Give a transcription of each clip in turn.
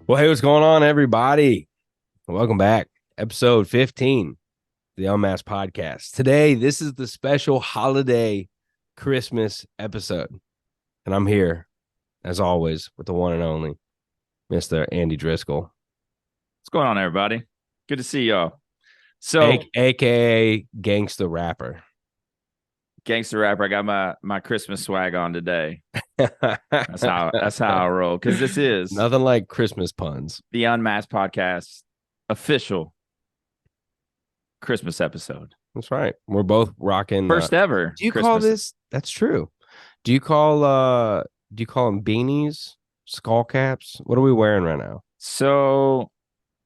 Well, hey, what's going on, everybody? Welcome back. Episode 15, the Unmasked podcast. Today, this is the special holiday Christmas episode. And I'm here, as always, with the one and only Mr. Andy Driscoll, What's going on, everybody? Good to see y'all. So, aka Gangsta Rapper. gangster rapper, I got my Christmas swag on today. That's how I roll. Because this is Nothing like Christmas puns. the Unmasked podcast official Christmas episode. That's right. We're both rocking. First ever Do you call Christmas. this? That's true. Do you call them beanies, skull caps? What are we wearing right now? So,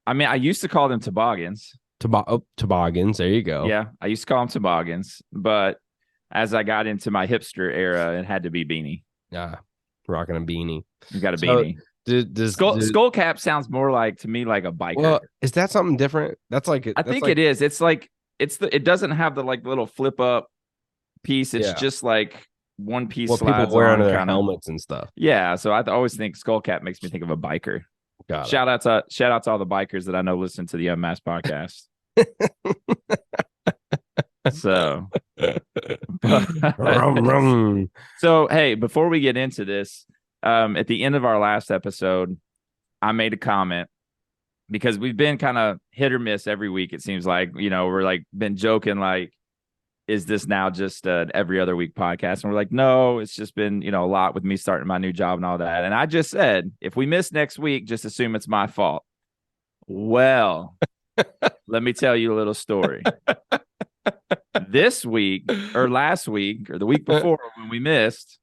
I mean, I used to call them toboggans. Toboggans. There you go. Yeah, I used to call them toboggans, but as I got into my hipster era, it had to be beanie. Rocking a beanie. You got a beanie. Skull cap sounds more like to me like a biker. Well, is that something different? I think it is. It's like it doesn't have the like little flip up piece. It's just like one piece what slides people wear on under their kinda. helmets and stuff. Yeah, so I always think skull cap makes me think of a biker. Got Shout out to all the bikers that I know listen to the Unmasked podcast. So, so hey, before we get into this, at the end of our last episode, I made a comment because we've been kind of hit or miss every week. It seems like, we're like been joking, like, is this now just an every other week podcast? And we're like, no, it's just been, a lot with me starting my new job and all that. And I just said, if we miss next week, just assume it's my fault. Well, let me tell you a little story. This week or last week or the week before when we missed,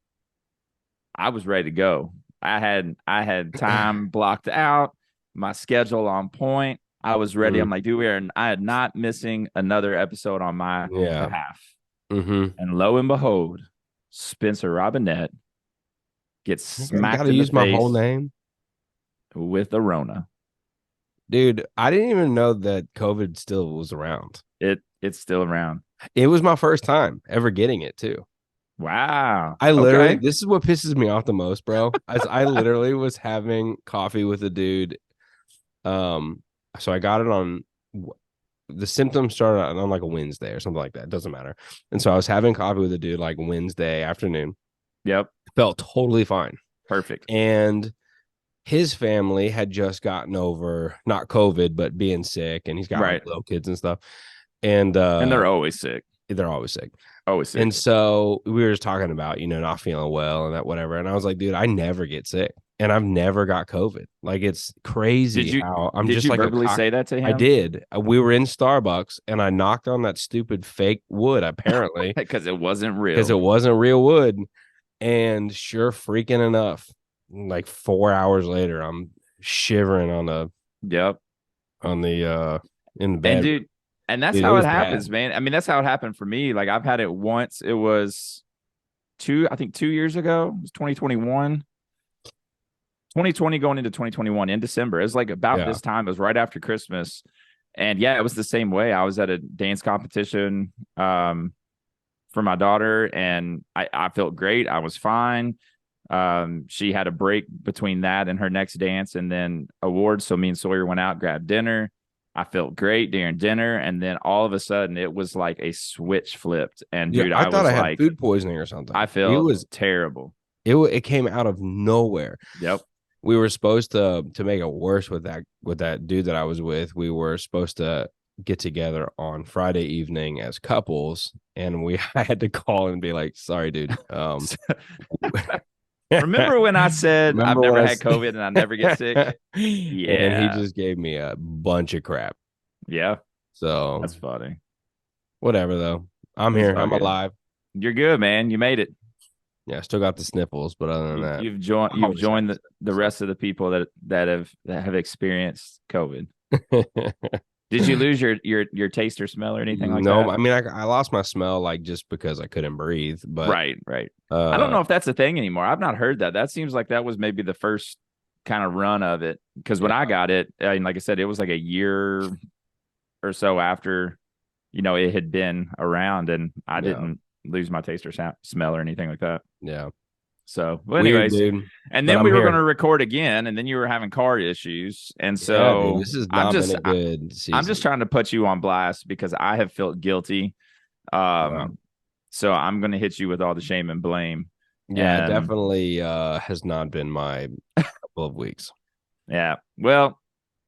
I was ready to go. I had time blocked out, my schedule on point. I was ready. I'm like, dude, I am not missing another episode on my behalf. And lo and behold, Spencer Robinette gets smacked in the use face my whole name with a Rona. Dude, I didn't even know that COVID still was around. It's still around. It was my first time ever getting it too. Wow. I literally, this is what pisses me off the most, bro. As I literally was having coffee with a dude. So I got it on the symptoms started on like a Wednesday or something like that. It doesn't matter. And so I was having coffee with a dude like Wednesday afternoon. Yep. Felt totally fine. Perfect. And his family had just gotten over not COVID, but being sick, and he's got like little kids and stuff. And they're always sick. They're always sick. Always sick. And so we were just talking about, not feeling well and that whatever. And I was like, dude, I never get sick. And I've never got COVID. Like, it's crazy how I'm just like verbally say that to him? I did. We were in Starbucks and I knocked on that stupid fake wood, apparently. Because it wasn't real. Because it wasn't real wood. And sure freaking enough, like 4 hours later, I'm shivering in the bed. And dude, and that's how it happens, man. I mean, that's how it happened for me. Like, I've had it once. It was 2 years ago. It was 2021. 2020 going into 2021 in December. It was like about this time. It was right after Christmas. And yeah, it was the same way. I was at a dance competition for my daughter, and I felt great. I was fine. She had a break between that and her next dance and then awards. So me and Sawyer went out, grabbed dinner. I felt great during dinner, and then all of a sudden it was like a switch flipped. And dude, I thought was I had like food poisoning or something. I felt it was terrible. It came out of nowhere. Yep. We were supposed to make it worse with that dude that I was with. We were supposed to get together on Friday evening as couples, and I had to call and be like, sorry, dude. Remember when I said I've never had COVID and I never get sick? Yeah. And he just gave me a bunch of crap. Yeah. So that's funny. Whatever, though. I'm here. I'm alive. You're good, man. You made it. Yeah, I still got the sniffles, but other than that, you've joined the rest of the people that have experienced COVID. Did you lose your taste or smell or anything like that? No, I mean, I lost my smell like just because I couldn't breathe. But right. I don't know if that's a thing anymore. I've not heard that. That seems like that was maybe the first kind of run of it. Because when I got it, and like I said, it was like a year or so after, it had been around, and I didn't lose my taste or smell or anything like that. Yeah. So, well, Weird, anyways, dude. and But then we I'm were going here. to record again, and then you were having car issues, and Yeah, dude. so This has I'm not been just a good I'm just season. trying to put you on blast because I have felt guilty. Wow. So I'm going to hit you with all the shame and blame, Yeah, it and definitely has not been my couple of weeks. yeah, well,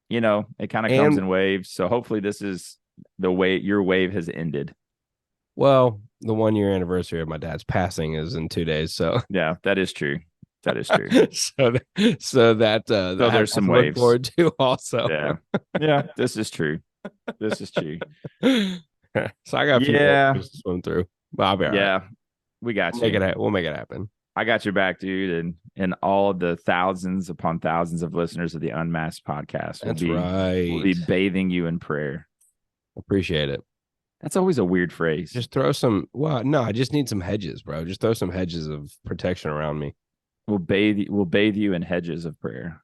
it kind of comes And in waves. So hopefully this is the way your wave has ended. well, the 1 year anniversary of my dad's passing is in 2 days. So Yeah, that is true. That is true. so that So I have there's that some to look waves. forward to also. Yeah. Yeah, this is true. This is true. So I got a few more Yeah. waves to swim through. But I'll be all right. Yeah. We got We'll make you. it. We'll make it happen. I got your back, dude, and all the thousands upon thousands of listeners of the Unmasked podcast That's will be right. bathing you in prayer. Appreciate it. That's always a weird phrase. Just throw some. Well, no, I just need some hedges, bro. Just throw some hedges of protection around me. We'll bathe you in hedges of prayer.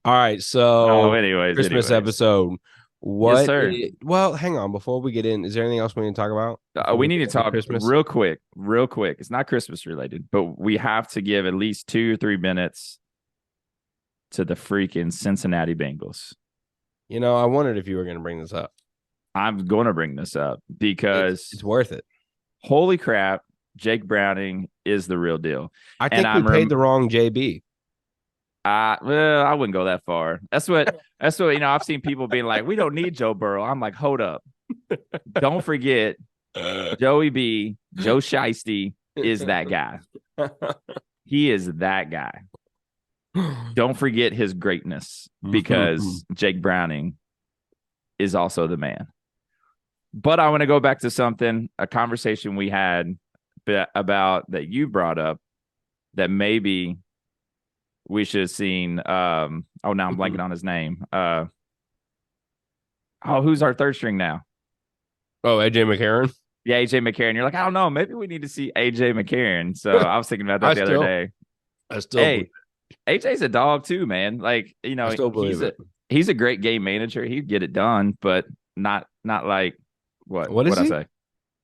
All right, Oh, so Christmas anyways. episode. Yes, sir. Well, hang on. Before we get in, is there anything else we need to talk about before We we need get to into talk Christmas? real quick, real quick. It's not Christmas related, but we have to give at least 2 or 3 minutes to the freaking Cincinnati Bengals. I wondered if you were going to bring this up. I'm going to bring this up because It's worth it. holy crap, Jake Browning is the real deal. I And think we paid the wrong JB. well, I wouldn't go that far. That's what I've seen people being like, we don't need Joe Burrow. I'm like, hold up. Don't forget Joey B, Joe Shiesty is that guy. He is that guy. Don't forget his greatness because Jake Browning is also the man. But I want to go back to a conversation we had about that you brought up that maybe we should have seen. Now I'm blanking on his name. Who's our third string now? Oh, AJ McCarron. Yeah, AJ McCarron. You're like, I don't know. Maybe we need to see AJ McCarron. So I was thinking about that the other day. I still Hey, AJ's a dog too, man. Like, I still believe it. He's a great game manager. He'd get it done, but not like What is I he? say?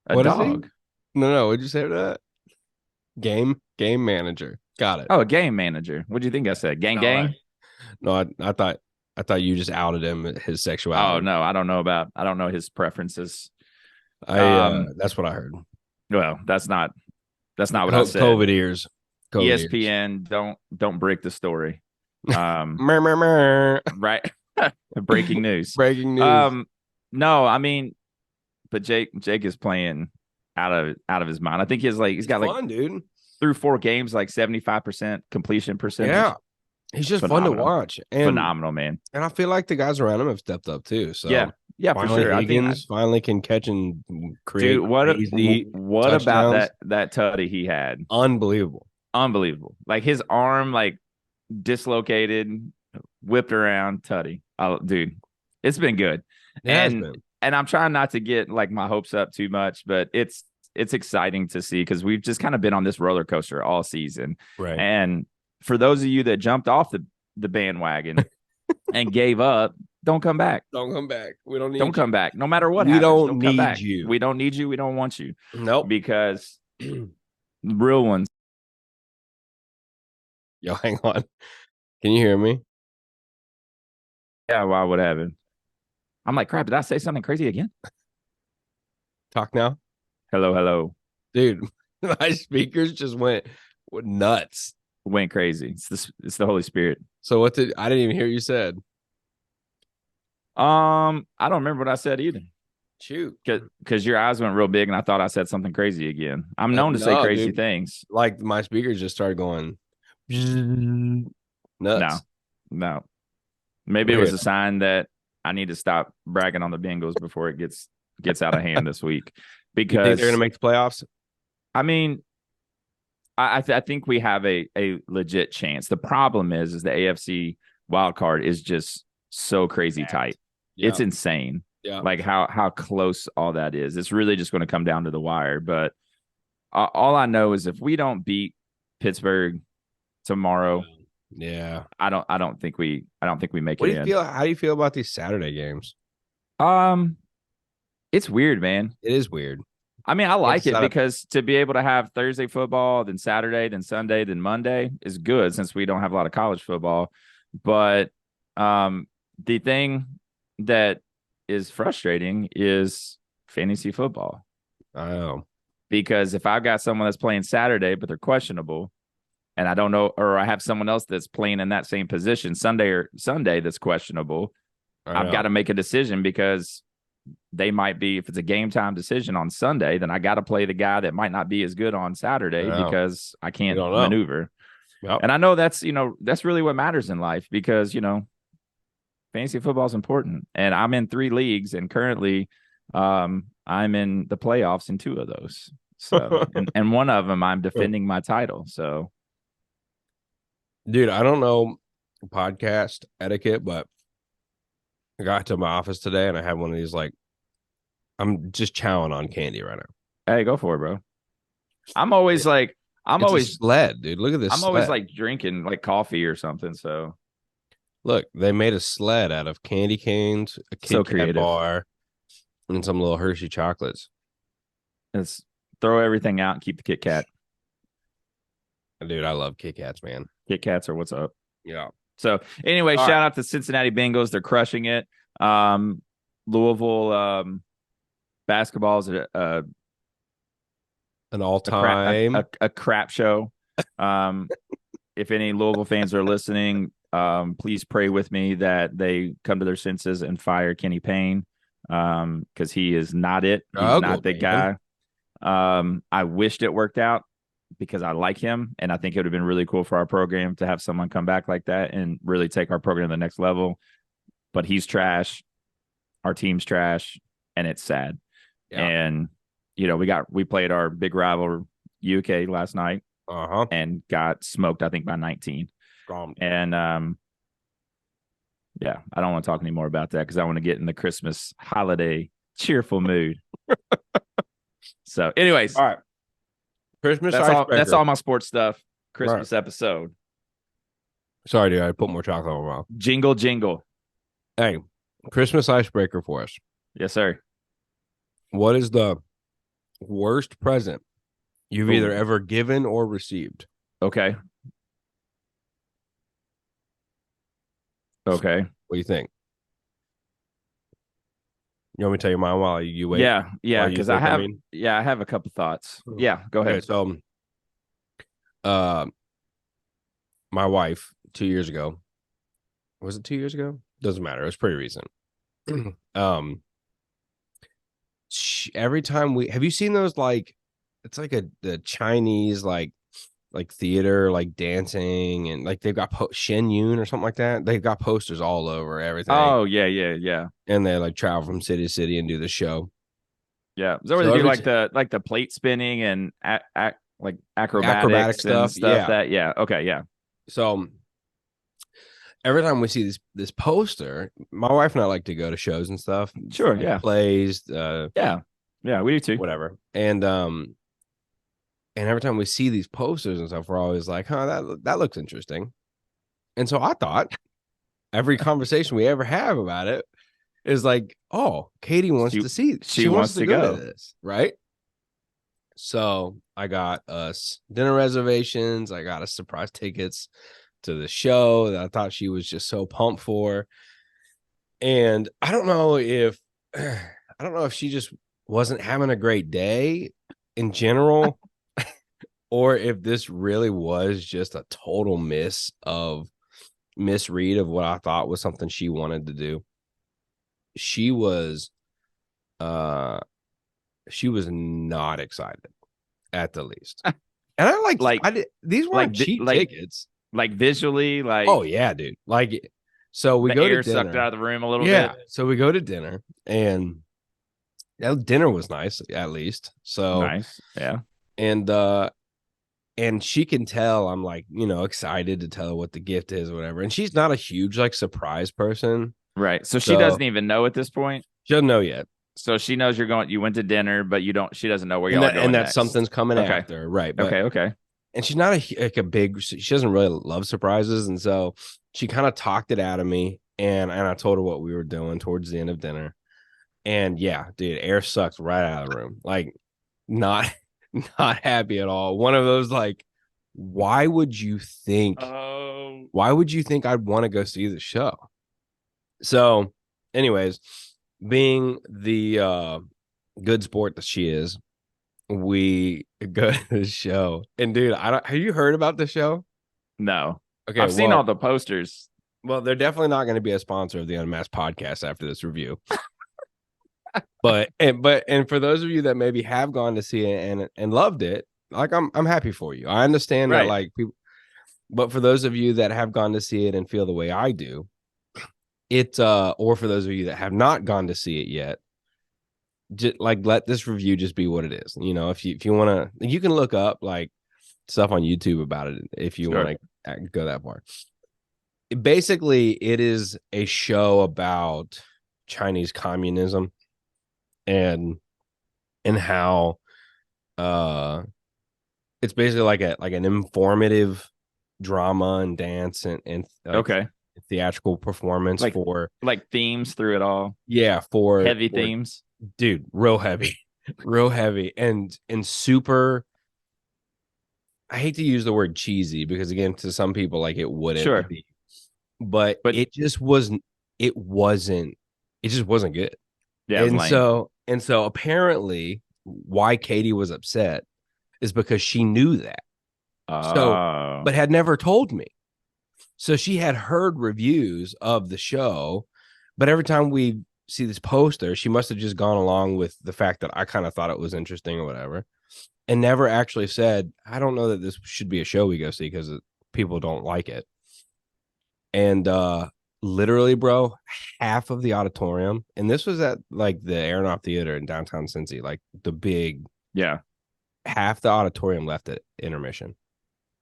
A What is he? dog. No. What'd you say to that? Game manager. Got it. Oh, a game manager. What do you think I said? Gang? No, I thought you just outed him his sexuality. Oh no, I don't know his preferences. That's what I heard. Well, that's not what I said. COVID ears. ESPN, don't break the story. Right. Breaking news. Breaking news. No, I mean, but Jake is playing out of his mind. I think he's got fun, dude. through 4 games, like 75% completion percentage. Yeah. He's just phenomenal. Fun to watch. And, phenomenal, man. And I feel like the guys around him have stepped up too. So yeah, for sure. Higgins finally can catch and create. Dude, what touchdowns. about that tutty he had? Unbelievable. Like his arm, like dislocated, whipped around tutty. Dude, it's been good. And I'm trying not to get like my hopes up too much, but it's exciting to see because we've just kind of been on this roller coaster all season. Right. And for those of you that jumped off the bandwagon and gave up, don't come back. Don't come back. We don't need. Don't come back. No matter what happens. Don't come back. We don't need you. We don't want you. Nope. Because real ones. Yo, hang on. Can you hear me? Yeah, why would happen? I'm like, crap, did I say something crazy again? Talk now. Hello. Dude, my speakers just went nuts. Went crazy. It's the Holy Spirit. So I didn't even hear you said. I don't remember what I said either. Shoot. Because your eyes went real big and I thought I said something crazy again. I'm known to say crazy things. Like my speakers just started going nuts. No. Maybe it was a sign that I need to stop bragging on the Bengals before it gets out of hand this week. Because you think they're going to make the playoffs? I mean, I think we have a legit chance. The problem is the AFC wild card is just so crazy tight. Yeah. It's insane. Yeah. Like how close all that is. It's really just going to come down to the wire. But all I know is if we don't beat Pittsburgh tomorrow, yeah, I don't think we make it in. How do you feel about these Saturday games? It's weird, man. It is weird. I mean, I It's like it set up. because to be able to have Thursday football, then Saturday, then Sunday, then Monday is good since we don't have a lot of college football. But the thing that is frustrating is fantasy football. Oh, Because if I've got someone that's playing Saturday, but they're questionable, and I don't know, or I have someone else that's playing in that same position Sunday that's questionable, I I've got know. to make a decision because they might be, if it's a game time decision on Sunday, then I got to play the guy that might not be as good on I Saturday know. because I You can't don't know. maneuver. Yep. And I know that's really what matters in life because, fantasy football is important. And I'm in 3 leagues and currently I'm in the playoffs in 2 of those. So, and one of them I'm defending my title. So, Dude, I don't know podcast etiquette, but I got to my office today and I had one of these like I'm just chowing on candy right now. hey, go for it, bro. I'm always like, I'm It's a always, sled, dude. Look at this I'm always sled. like drinking like coffee or something. So, Look, they made a sled out of candy canes, a so Kit Kat creative. bar, and some little Hershey chocolates. Let's throw everything out and keep the Kit Kat. Dude, I love Kit Kats, man. Kit Kats are what's up. Yeah. So anyway, All shout right. out to Cincinnati Bengals. They're crushing it. Louisville basketball is An a crap all-time. a crap show. If any Louisville fans are listening, please pray with me that they come to their senses and fire Kenny Payne because he is not it. He's Struggle, not the man. guy. I wished it worked out because I like him, and I think it would have been really cool for our program to have someone come back like that and really take our program to the next level. But he's trash. Our team's trash, and it's sad. Yeah. And we played our big rival UK last night Uh-huh. and got smoked, I think, by 19. And yeah, I don't want to talk anymore about that because I want to get in the Christmas holiday cheerful mood. So, anyways, All right. Christmas that's all. icebreaker. That's all my sports stuff. All right. Christmas episode. Sorry, dude. I put more chocolate on my mouth. Jingle, jingle. Hey, Christmas icebreaker for us. Yes, sir. What is the worst present you've Ooh. either ever given or received? Okay. Okay. What do you think? You want me to tell you mine while you wait? Yeah, because I have a couple thoughts. Yeah, go ahead. Okay, so my wife 2 years ago, was it 2 years ago? Doesn't matter. It was pretty recent. Every time have you seen those like it's like the Chinese like theater like dancing and like they've got Shen Yun or something like that. They've got posters all over everything. Oh yeah. And they like travel from city to city and do the show. Yeah, is that where they do like the plate spinning and like acrobatic stuff? Yeah. Okay, yeah. So every time we see this poster, my wife and I like to go to shows and stuff. Sure, like yeah. Plays, yeah, we do too. Whatever. And every time we see these posters and stuff, we're always like, huh, that looks interesting. And so I thought every conversation we ever have about it is like, oh, Katie wants to see. She wants to go to this, right? So I got us dinner reservations. I got us surprise tickets to the show that I thought she was just so pumped for. And I don't know if she just wasn't having a great day in general, or if this really was just a total misread of what I thought was something she wanted to do. She was not excited at the least. And these weren't cheap tickets. Like visually, like oh yeah, dude. Like so we go to dinner. Sucked out of the room a little bit. So we go to dinner and that dinner was nice at least. So nice. Yeah. And she can tell I'm like, excited to tell her what the gift is or whatever. And she's not a huge like surprise person. Right. So she doesn't even know at this point. She doesn't know yet. So she knows you went to dinner, but she doesn't know where y'all are going and that next. Something's coming after. Right. But, okay. And she's not she doesn't really love surprises. And so she kind of talked it out of me. And I told her what we were doing towards the end of dinner. And yeah, dude, air sucked right out of the room. Like not not happy at all. One of those like, why would you think? Oh, Why would you think I'd want to go see the show? So, anyways, being the good sport that she is, we go to the show. And dude, I don't have you heard about the show? no. Okay, I've seen all the posters. well, they're definitely not going to be a sponsor of the Unmasked podcast after this review. But for those of you that maybe have gone to see it and loved it, like I'm happy for you. I understand that Right. like people, but for those of you that have gone to see it and feel the way I do, it or for those of you that have not gone to see it yet, just like let this review just be what it is. You know, if you want to, you can look up like stuff on YouTube about it if you want to go that far. Basically, it is a show about Chinese communism and how it's basically like an informative drama and dance and like Okay. theatrical performance Like for themes through it all. yeah for Heavy themes. dude, real heavy real heavy and super. I hate to use the word cheesy because again to some people like it wouldn't Sure. be, but But it just wasn't it just wasn't good. yeah, it was And lame. so apparently why Katie was upset is because she knew that. So, Oh. but had never told me. So she had heard reviews of the show, but every time we see this poster, she must have just gone along with the fact that I kind of thought it was interesting or whatever, and never actually said, I don't know that this should be a show we go see because people don't like it. And literally, bro, half of the auditorium, and this was at like the Aeronaut Theater in downtown Cincy, like the big, Yeah. half the auditorium left at intermission.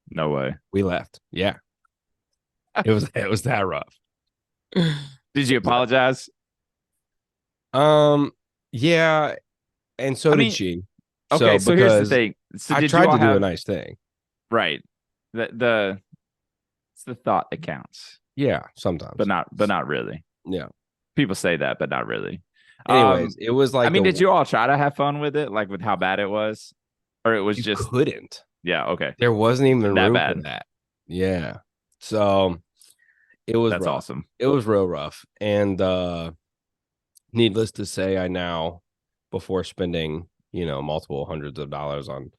No way. We left. Yeah. It was that rough. Did you apologize? Yeah, and so I did mean, she. okay, So so here's the because thing. So I did you tried all to do a have nice thing. right? The it's the thought that counts, Yeah, sometimes. but not really. Yeah. People say that, but not really. Anyways, it was I like mean, did you all try to have fun with it, like with how bad it was, or it was you just couldn't. yeah, okay, There wasn't even that room bad? for that. Yeah. So it was That's rough. awesome. It was real rough. And needless to say, I now, before spending, multiple hundreds of dollars on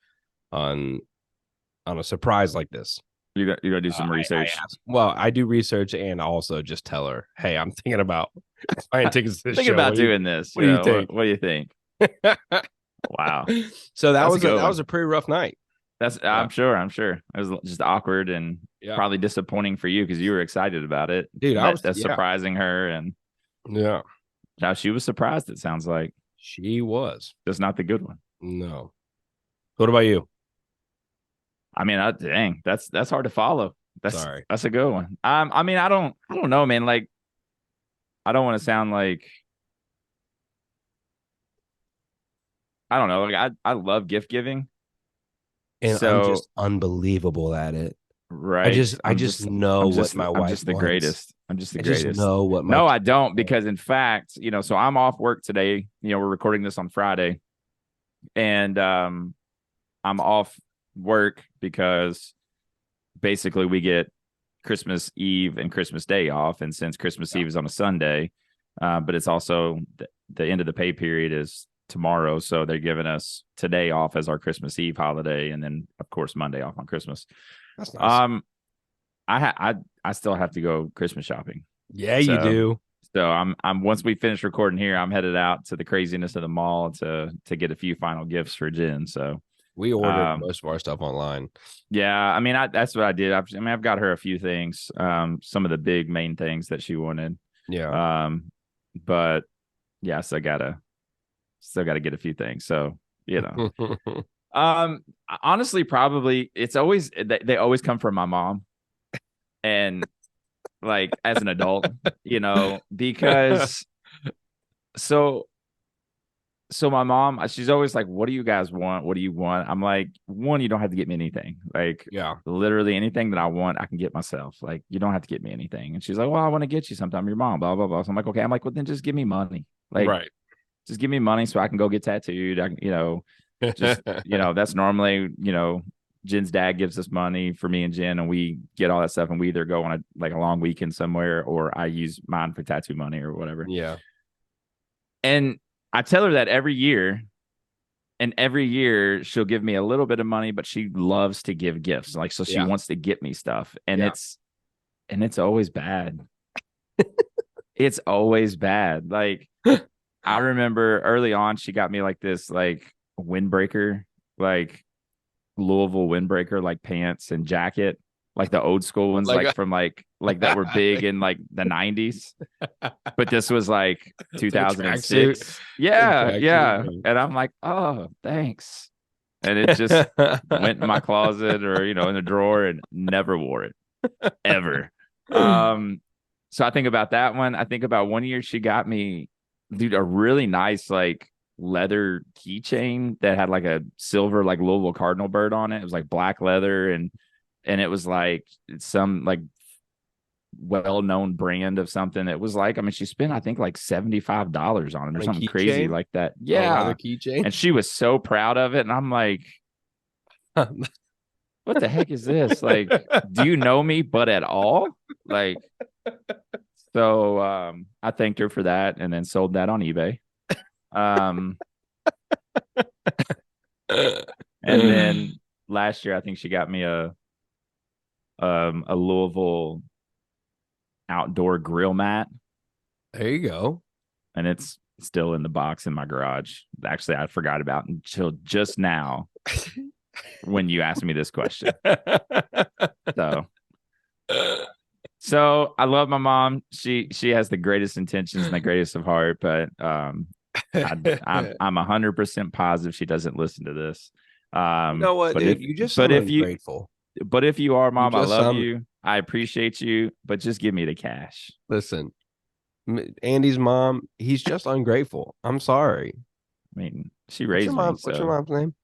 a surprise like this. You gotta do some research. Well, I do research and also just tell her, hey, I'm thinking about buying tickets to this Thinking show. about doing this. What do you think? What do you think? Wow. So that That's was a pretty rough night. That's I'm sure. It was just awkward and probably disappointing for you because you were excited about it. Dude, that's surprising her and yeah. now she was surprised, it sounds like. She was. Just not the good one. No. What about you? I mean, dang, that's hard to follow. Sorry. That's a good one. I mean, I don't know, man. Like, I don't want to sound like I don't know. Like, I love gift giving, And so I'm just unbelievable at it. right. I just know what my wife I'm just the wants. greatest. I'm just the I greatest. just know what my No, I don't, because in fact, so I'm off work today. We're recording this on Friday, and I'm off work because basically we get Christmas Eve and Christmas Day off, and since Christmas Eve is on a Sunday, but it's also the end of the pay period is tomorrow, so they're giving us today off as our Christmas Eve holiday, and then of course Monday off on Christmas. That's nice. I still have to go Christmas shopping. Yeah, you do. So I'm once we finish recording here, I'm headed out to the craziness of the mall to get a few final gifts for Jen. So we ordered most of our stuff online. Yeah, I mean, that's what I did. I've got her a few things, some of the big main things that she wanted. Yeah. But yeah, so still gotta get a few things. So honestly, probably it's always they always come from my mom, and like as an adult, because so my mom, she's always like, what do you guys want? What do you want? I'm like, one, you don't have to get me anything. Like, yeah, literally anything that I want, I can get myself. Like, you don't have to get me anything. And she's like, well, I want to get you something. I'm your mom, blah, blah, blah. So I'm like, okay. I'm like, well, then just give me money. Like, right. Just give me money so I can go get tattooed. Just, that's normally, Jen's dad gives us money for me and Jen, and we get all that stuff, and we either go on a long weekend somewhere, or I use mine for tattoo money or whatever. Yeah. And I tell her that every year, and every year she'll give me a little bit of money, but she loves to give gifts. Like, so she wants to get me stuff, and it's always bad. It's always bad. Like, I remember early on, she got me like this, like, windbreaker, like Louisville windbreaker, like pants and jacket, like the old school ones, like from like that were big in like the 90s. But this was like 2006. Yeah. And I'm like, oh, thanks. And it just went in my closet, or in the drawer, and never wore it ever. So I think about that one. I think about one year she got me, dude, a really nice like leather keychain that had like a silver like Louisville Cardinal bird on it. It was like black leather, and it was like some like well-known brand of something. It was like, I mean, she spent, I think, like $75 on it or something crazy like that. Yeah. Leather keychain. And she was so proud of it. And I'm like, what the heck is this? Like, do you know me but at all? Like, so I thanked her for that, and then sold that on eBay. And then last year, I think she got me a Louisville outdoor grill mat. There you go. And it's still in the box in my garage. Actually, I forgot about it until just now when you asked me this question. So I love my mom. She has the greatest intentions and the greatest of heart, but I'm 100% positive she doesn't listen to this. You know what, dude? You just sound ungrateful. But if you are, Mom, I love you. I appreciate you, but just give me the cash. Listen, Andy's mom, he's just ungrateful. I'm sorry. I mean, she raised me. What's your mom's name?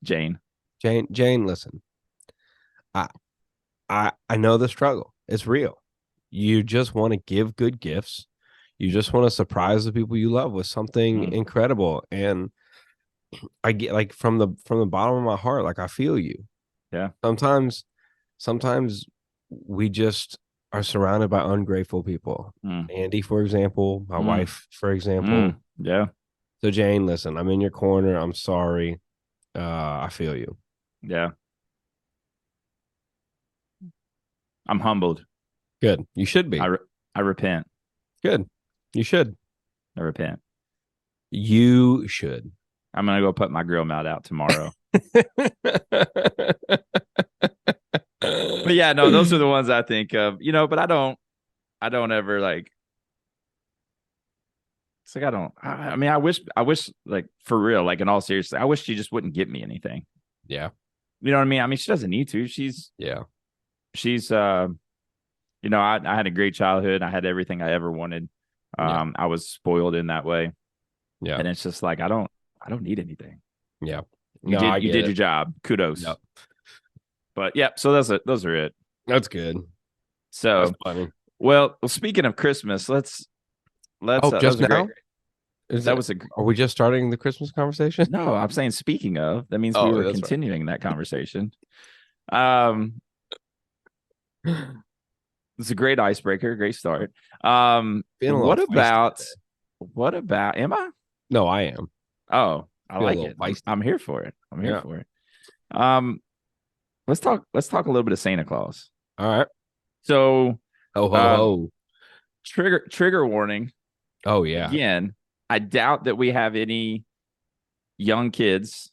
Jane. Jane, listen. I know the struggle. It's real. You just want to give good gifts. You just want to surprise the people you love with something incredible. And I get, like, from the bottom of my heart, like, I feel you. Yeah. Sometimes we just are surrounded by ungrateful people. Andy, for example, my wife, for example. Yeah. So Jane, listen, I'm in your corner. I'm sorry. I feel you. Yeah. I'm humbled. Good. You should be. I repent. Good. You should. I repent. You should. I'm going to go put my grill mat out tomorrow. But yeah, no, those are the ones I think of, but I don't ever like, it's like, I mean, I wish like, for real, like, in all seriousness, I wish she just wouldn't get me anything. Yeah. You know what I mean? I mean, she doesn't need to. She's I had a great childhood. I had everything I ever wanted. I was spoiled in that way. Yeah. And it's just like, I don't need anything. Yeah. You did your job. Kudos. Yep. But yeah, so those are it. That's good. So, that's funny. Well, speaking of Christmas, let's. Just now. Are we just starting the Christmas conversation? No, I'm saying speaking of. That means we were continuing that conversation. It's a great icebreaker, great start. What about? Am I? No, I am. Oh, I like it. I'm here for it. I'm here for it. Let's talk a little bit of Santa Claus. All right. So, ho. Trigger warning. Oh yeah. Again, I doubt that we have any young kids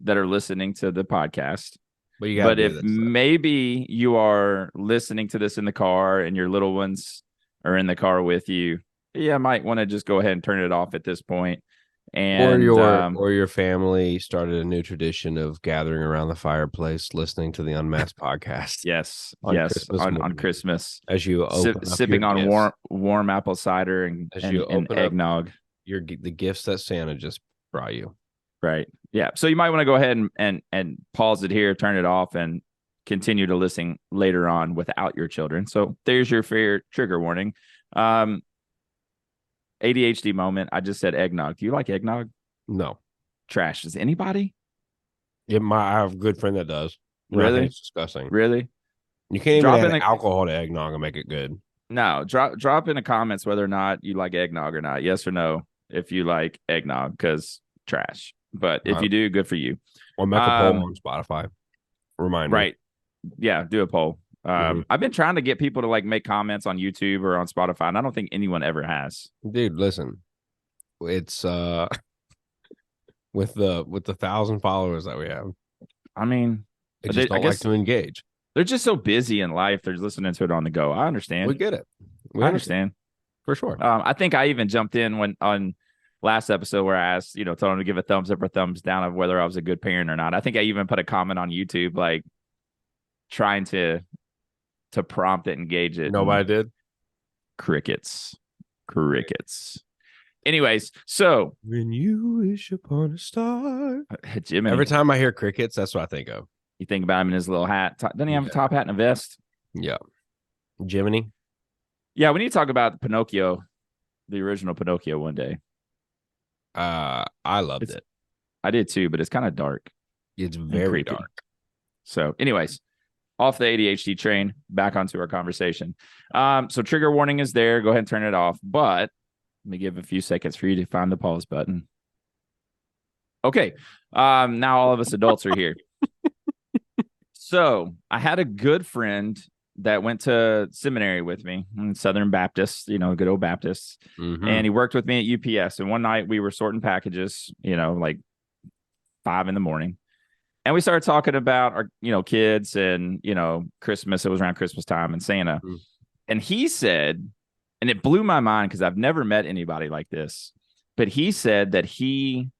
that are listening to the podcast. But if maybe you are listening to this in the car and your little ones are in the car with you, I might want to just go ahead and turn it off at this point. And or your family started a new tradition of gathering around the fireplace, listening to the Unmasked podcast. Yes, on Christmas, as you sipping on warm apple cider and eggnog. The gifts that Santa just brought you. Right. Yeah. So you might want to go ahead and pause it here, turn it off, and continue to listen later on without your children. So there's your fair trigger warning. ADHD moment. I just said eggnog. Do you like eggnog? No. trash. Does anybody? I have a good friend that does. And I think Really? it's disgusting. Really? You can't even Drop add in a alcohol to eggnog and make it good. no, drop in the comments whether or not you like eggnog or not. Yes or no if you like eggnog, because trash. But if you do, good for you. Or make a poll on Spotify. Reminder. Right. Yeah, do a poll. I've been trying to get people to like make comments on YouTube or on Spotify, and I don't think anyone ever has. Dude, listen. It's with the 1,000 followers that we have. I mean, they just don't like to engage. They're just so busy in life. They're listening to it on the go. I understand. We get it. I understand. For sure. I think I even jumped in when on last episode where I asked, told them to give a thumbs up or thumbs down of whether I was a good parent or not. I think I even put a comment on YouTube, like trying to prompt it, engage it. Nobody did. Crickets. Anyways, so when you wish upon a star, Jimmy. Every time I hear crickets, that's what I think of. You think about him in his little hat. Doesn't he have a top hat and a vest? Yeah. Jiminy. Yeah, we need to talk about Pinocchio, the original Pinocchio, one day. I loved it. I did too, but it's kind of dark. It's very dark. So, anyways, off the ADHD train, back onto our conversation. So trigger warning is there. Go ahead and turn it off. But let me give a few seconds for you to find the pause button. Okay. Now all of us adults are here. So I had a good friend that went to seminary with me in Southern Baptist, good old Baptists. Mm-hmm. And he worked with me at UPS. And one night we were sorting packages, like 5 a.m. And we started talking about our, kids and, Christmas. It was around Christmas time and Santa. Mm-hmm. And he said, and it blew my mind because I've never met anybody like this, but he said that he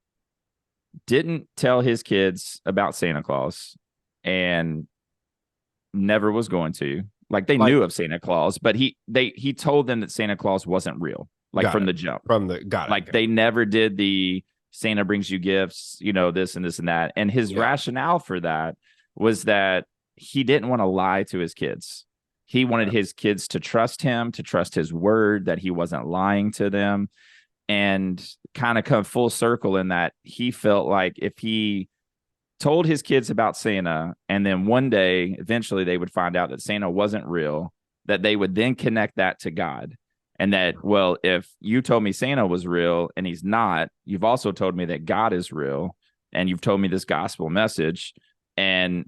didn't tell his kids about Santa Claus and never was going to. Like they knew of Santa Claus, but he told them that Santa Claus wasn't real, like from the jump. They never did the Santa brings you gifts, this and this and that. And his rationale for that was that he didn't want to lie to his kids. He wanted his kids to trust him, to trust his word, that he wasn't lying to them, and kind of come full circle in that he felt like if he told his kids about Santa and then one day, eventually they would find out that Santa wasn't real, that they would then connect that to God. And that, well, if you told me Santa was real and he's not, you've also told me that God is real and you've told me this gospel message. And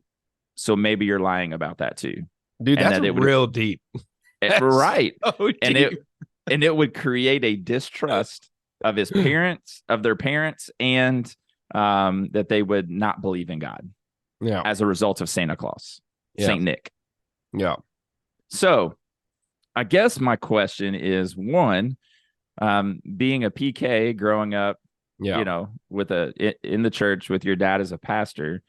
so maybe you're lying about that too. Dude, that's real deep. Right. So deep. And it would create a distrust of his parents, of their parents, and that they would not believe in God. Yeah. As a result of Santa Claus, Saint Nick. Yeah. So I guess my question is, one, being a PK growing up, with in the church with your dad as a pastor,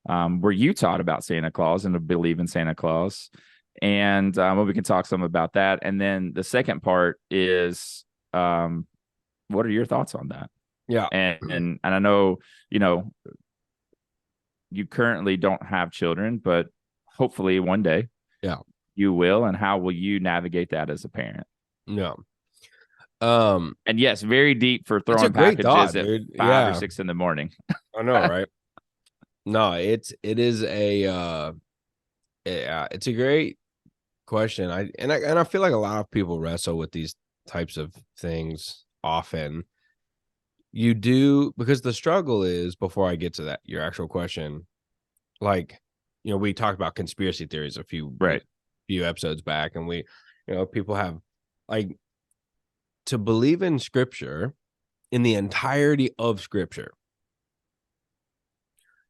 were you taught about Santa Claus and to believe in Santa Claus? And we can talk some about that. And then the second part is, what are your thoughts on that? Yeah. And I know, you currently don't have children, but hopefully one day you will. And how will you navigate that as a parent? Yeah. And yes, very deep for throwing packages at 5 or 6 in the morning. I know, right? No, it is it's a great question. I feel like a lot of people wrestle with these types of things often. You do, because the struggle is, before I get to that, your actual question, like, we talked about conspiracy theories a few episodes back, and we, people have, like, to believe in scripture, in the entirety of scripture,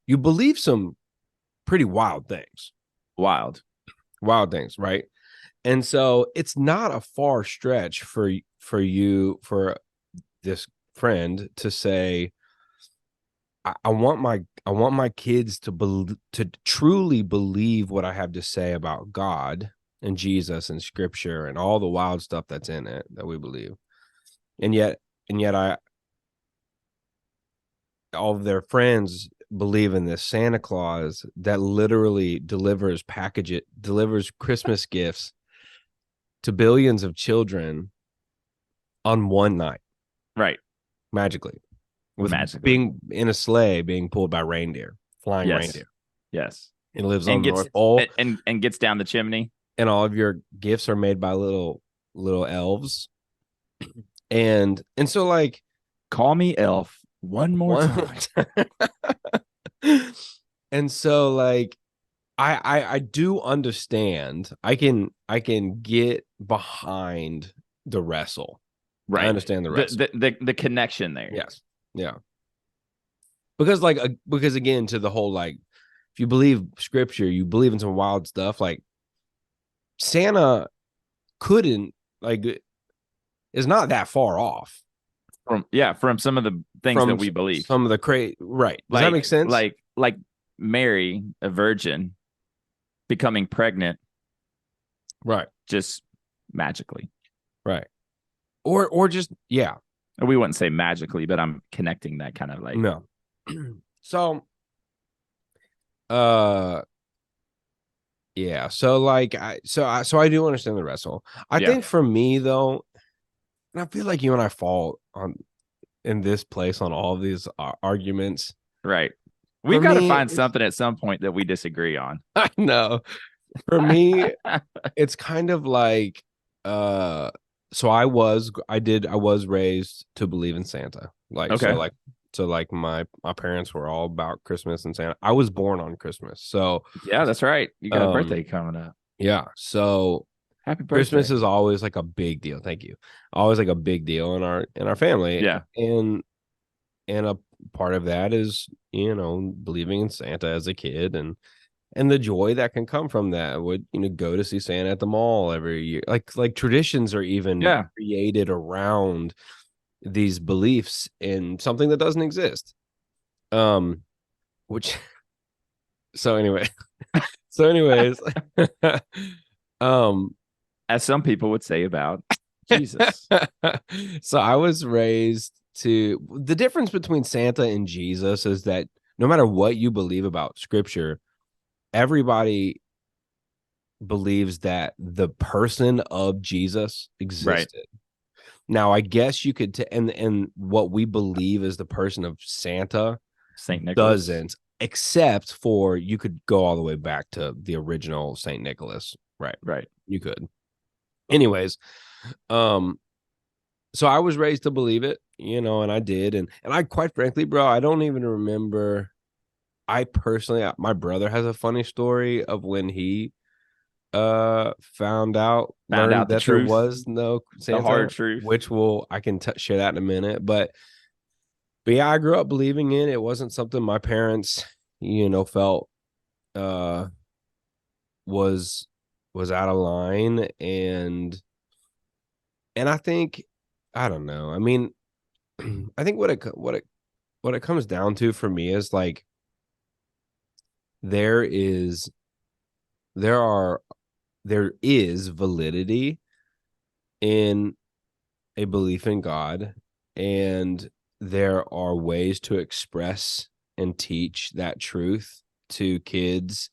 you believe some pretty wild things. Wild things, right? And so it's not a far stretch for this friend to say, I want my kids to truly believe what I have to say about God and Jesus and scripture and all the wild stuff that's in it that we believe. And yet all of their friends believe in this Santa Claus that literally delivers Christmas gifts to billions of children on one night. Right. Magically. with magically. being in a sleigh, being pulled by reindeer, flying Yes. reindeer. Yes. It lives And on the gets North Pole, and gets down the chimney. and all of your gifts are made by little elves. And so like Call me elf one more one time. and so like I do understand. I can get behind the wrestle. Right. I understand the wrestle. The connection there. Yes. Yeah. Because again, to the whole like, if you believe scripture, you believe in some wild stuff. Like Santa couldn't like is not that far off From some of the things that from we believe. some of the right. Does that make sense? Like Mary, a virgin, becoming pregnant, right, just magically. right, or just yeah. We wouldn't say magically, but I'm connecting that kind of like No. So, yeah. So like I do understand the wrestle. I think for me though, and I feel like you and I fall on in this place on all of these arguments. Right. We've got to find something at some point that we disagree on. I know. For me, it's kind of like so I was raised to believe in Santa. Like okay. so like my parents were all about Christmas and Santa. I was born on Christmas. So yeah, that's right. You got a birthday coming up. Yeah. So happy birthday. Christmas is always like a big deal. Thank you. Always like a big deal in our family. Yeah. And a part of that is, believing in Santa as a kid and the joy that can come from that. Would go to see Santa at the mall every year. Like traditions are even created around these beliefs in something that doesn't exist. Which so anyways, as some people would say about Jesus. So I was raised to the difference between Santa and Jesus is that no matter what you believe about scripture, everybody believes that the person of Jesus existed. Right. Now, I guess you could, and what we believe is the person of Santa, Saint Nicholas, doesn't, except for you could go all the way back to the original Saint Nicholas. Right. You could. Anyways, so I was raised to believe it, and I did, and I quite frankly, bro, I don't even remember. I personally, my brother has a funny story of when he found out that there was no Santa, the hard truth, which I can share that in a minute. But yeah, I grew up believing in it. It wasn't something my parents, felt was out of line, and I think, I don't know. I mean, I think what it comes down to for me is like there is validity in a belief in God, and there are ways to express and teach that truth to kids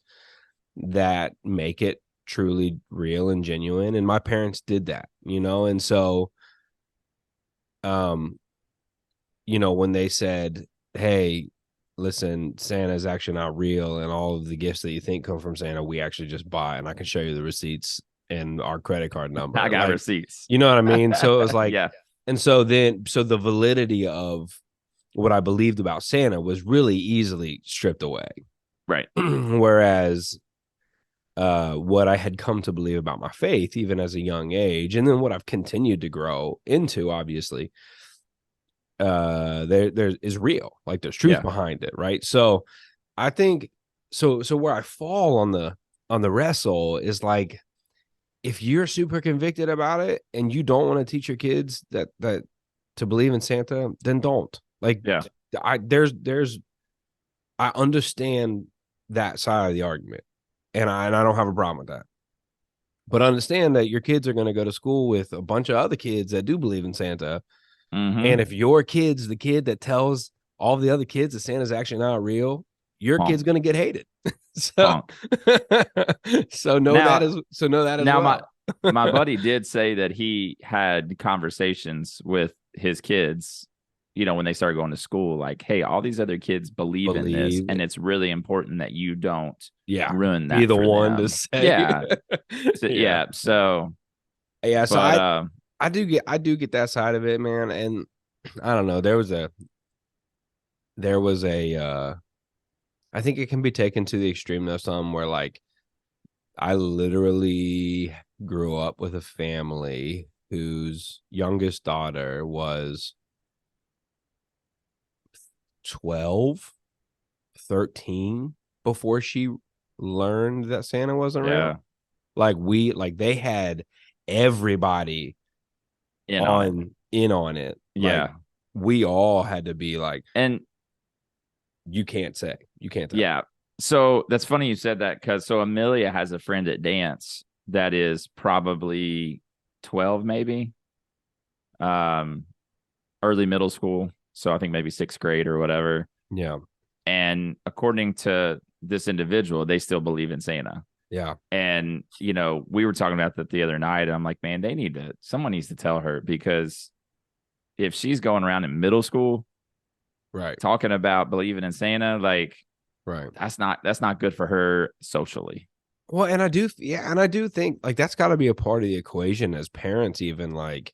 that make it truly real and genuine. And my parents did that, and so when they said, hey, listen, Santa's actually not real, and all of the gifts that you think come from Santa, we actually just buy, and I can show you the receipts and our credit card number. I got receipts. You know what I mean? So it was like, yeah. And so the validity of what I believed about Santa was really easily stripped away. Right. Whereas what I had come to believe about my faith, even as a young age, and then what I've continued to grow into, obviously, there is real. Like there's truth behind it, right? So I think so where I fall on the wrestle is like, if you're super convicted about it and you don't want to teach your kids that to believe in Santa, then don't. Like, I understand that side of the argument, and I don't have a problem with that. But understand that your kids are going to go to school with a bunch of other kids that do believe in Santa. Mm-hmm. And if your kid's the kid that tells all the other kids that Santa's actually not real, your kid's going to get hated. So know that as now well. my buddy did say that he had conversations with his kids when they started going to school, like, hey, all these other kids believe in this, Believe. and it's really important that you don't Yeah. ruin Be that the for one to them. say. Yeah. So, Yeah. yeah. So, Yeah. So but I do get that side of it, man. And I don't know. There was a I think it can be taken to the extreme though, some where like I literally grew up with a family whose youngest daughter was 12, 13 before she learned that Santa wasn't real. yeah, Like they had everybody in on it. in on it. Like Yeah. we all had to be like, And you can't tell. yeah. So that's funny you said that, because so Amelia has a friend at dance that is probably 12, maybe, um, early middle school. So I think maybe sixth grade or whatever. Yeah. And according to this individual, they still believe in Santa. Yeah. And, we were talking about that the other night. And I'm like, man, someone needs to tell her, because if she's going around in middle school Right. talking about believing in Santa, like, Right. that's not good for her socially. Well, and I do think like that's got to be a part of the equation as parents, even like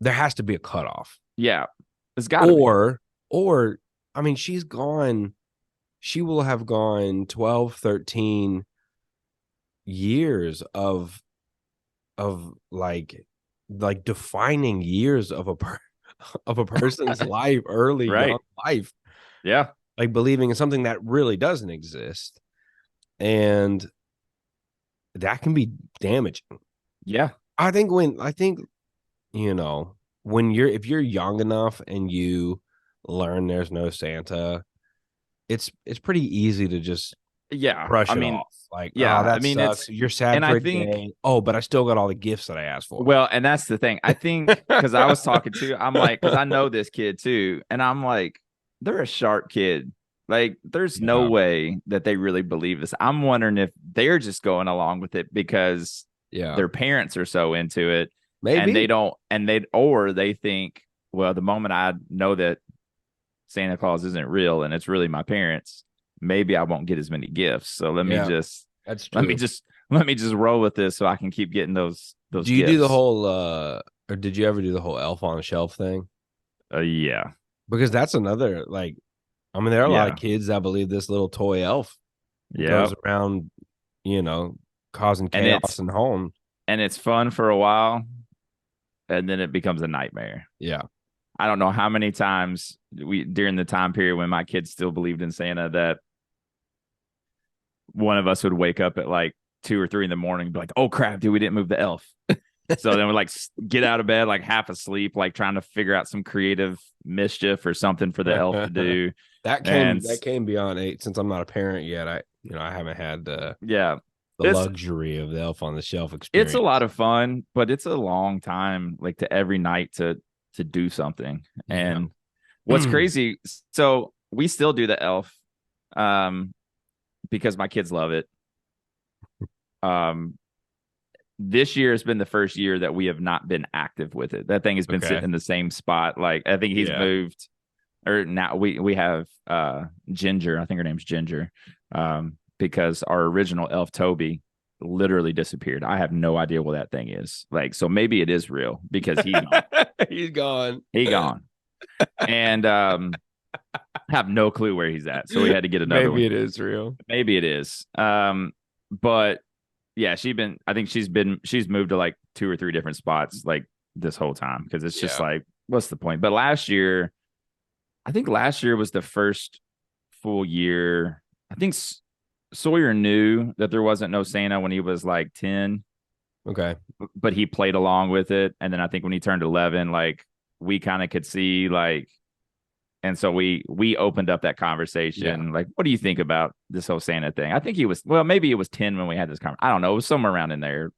there has to be a cutoff. Yeah. It's got to be. Or I mean, she will have gone 12, 13 years of like defining years of of a person's life, early Right. young life, Yeah. like believing in something that really doesn't exist. And that can be damaging. Yeah. I think when if you're young enough and you learn there's no Santa, it's pretty easy to just Yeah. brush I it mean, off. Like, yeah. oh, I that mean, sucks. You're sad and for I a think, day. Oh, but I still got all the gifts that I asked for. well, and that's the thing. I think, because I was talking to, I'm like, because I know this kid too. And I'm like, they're a sharp kid. Like, there's no Yeah. way that they really believe this. I'm wondering if they're just going along with it because Yeah. their parents are so into it, and they Maybe. don't, or they think, well, the moment I know that Santa Claus isn't real and it's really my parents, maybe I won't get as many gifts. So Yeah, that's let me true. just let me just roll with this so I can keep getting those Do you do the gifts. whole or did you ever do the whole elf on a shelf thing? Yeah. Because that's another like I mean, there are a lot of Yeah. kids that believe this little toy elf Yeah. goes around, you know, causing And chaos in homes. it's fun for a while, and then it becomes a nightmare. Yeah. I don't know how many times during the time period when my kids still believed in Santa, that one of us would wake up at like 2 or 3 in the morning and be like, oh crap, dude, we didn't move the elf. So then we like get out of bed like half asleep, like trying to figure out some creative mischief or something for the elf to do. And that came beyond 8 since I'm not a parent yet. I haven't had yeah, the it's luxury of the elf on the shelf it's a experience. lot of fun, but it's a long time, like, to every night to do something. Yeah. And what's crazy, so we still do the elf, because my kids love it. This year has been the first year that we have not been active with it. That thing has been Okay. sitting in the same spot. Like, I think he's moved, or now we have Ginger. I think her name's Ginger, because our original elf Toby literally disappeared. I have no idea what that thing is. Like, so maybe it is real because he's gone. He's gone. He gone. And have no clue where he's at. So we had to get another one. Maybe it is real. Maybe it is. But yeah, she's moved to like 2 or 3 different spots like this whole time, because it's just like, what's the point? But I think last year was the first full year. I think Sawyer knew that there wasn't no Santa when he was like 10. Okay. But he played along with it. And then I think when he turned 11, like, we kind of could see, like, and so we opened up that conversation. Like, what do you think about this whole Santa thing? I think maybe it was 10 when we had this conversation. I don't know. It was somewhere around in there,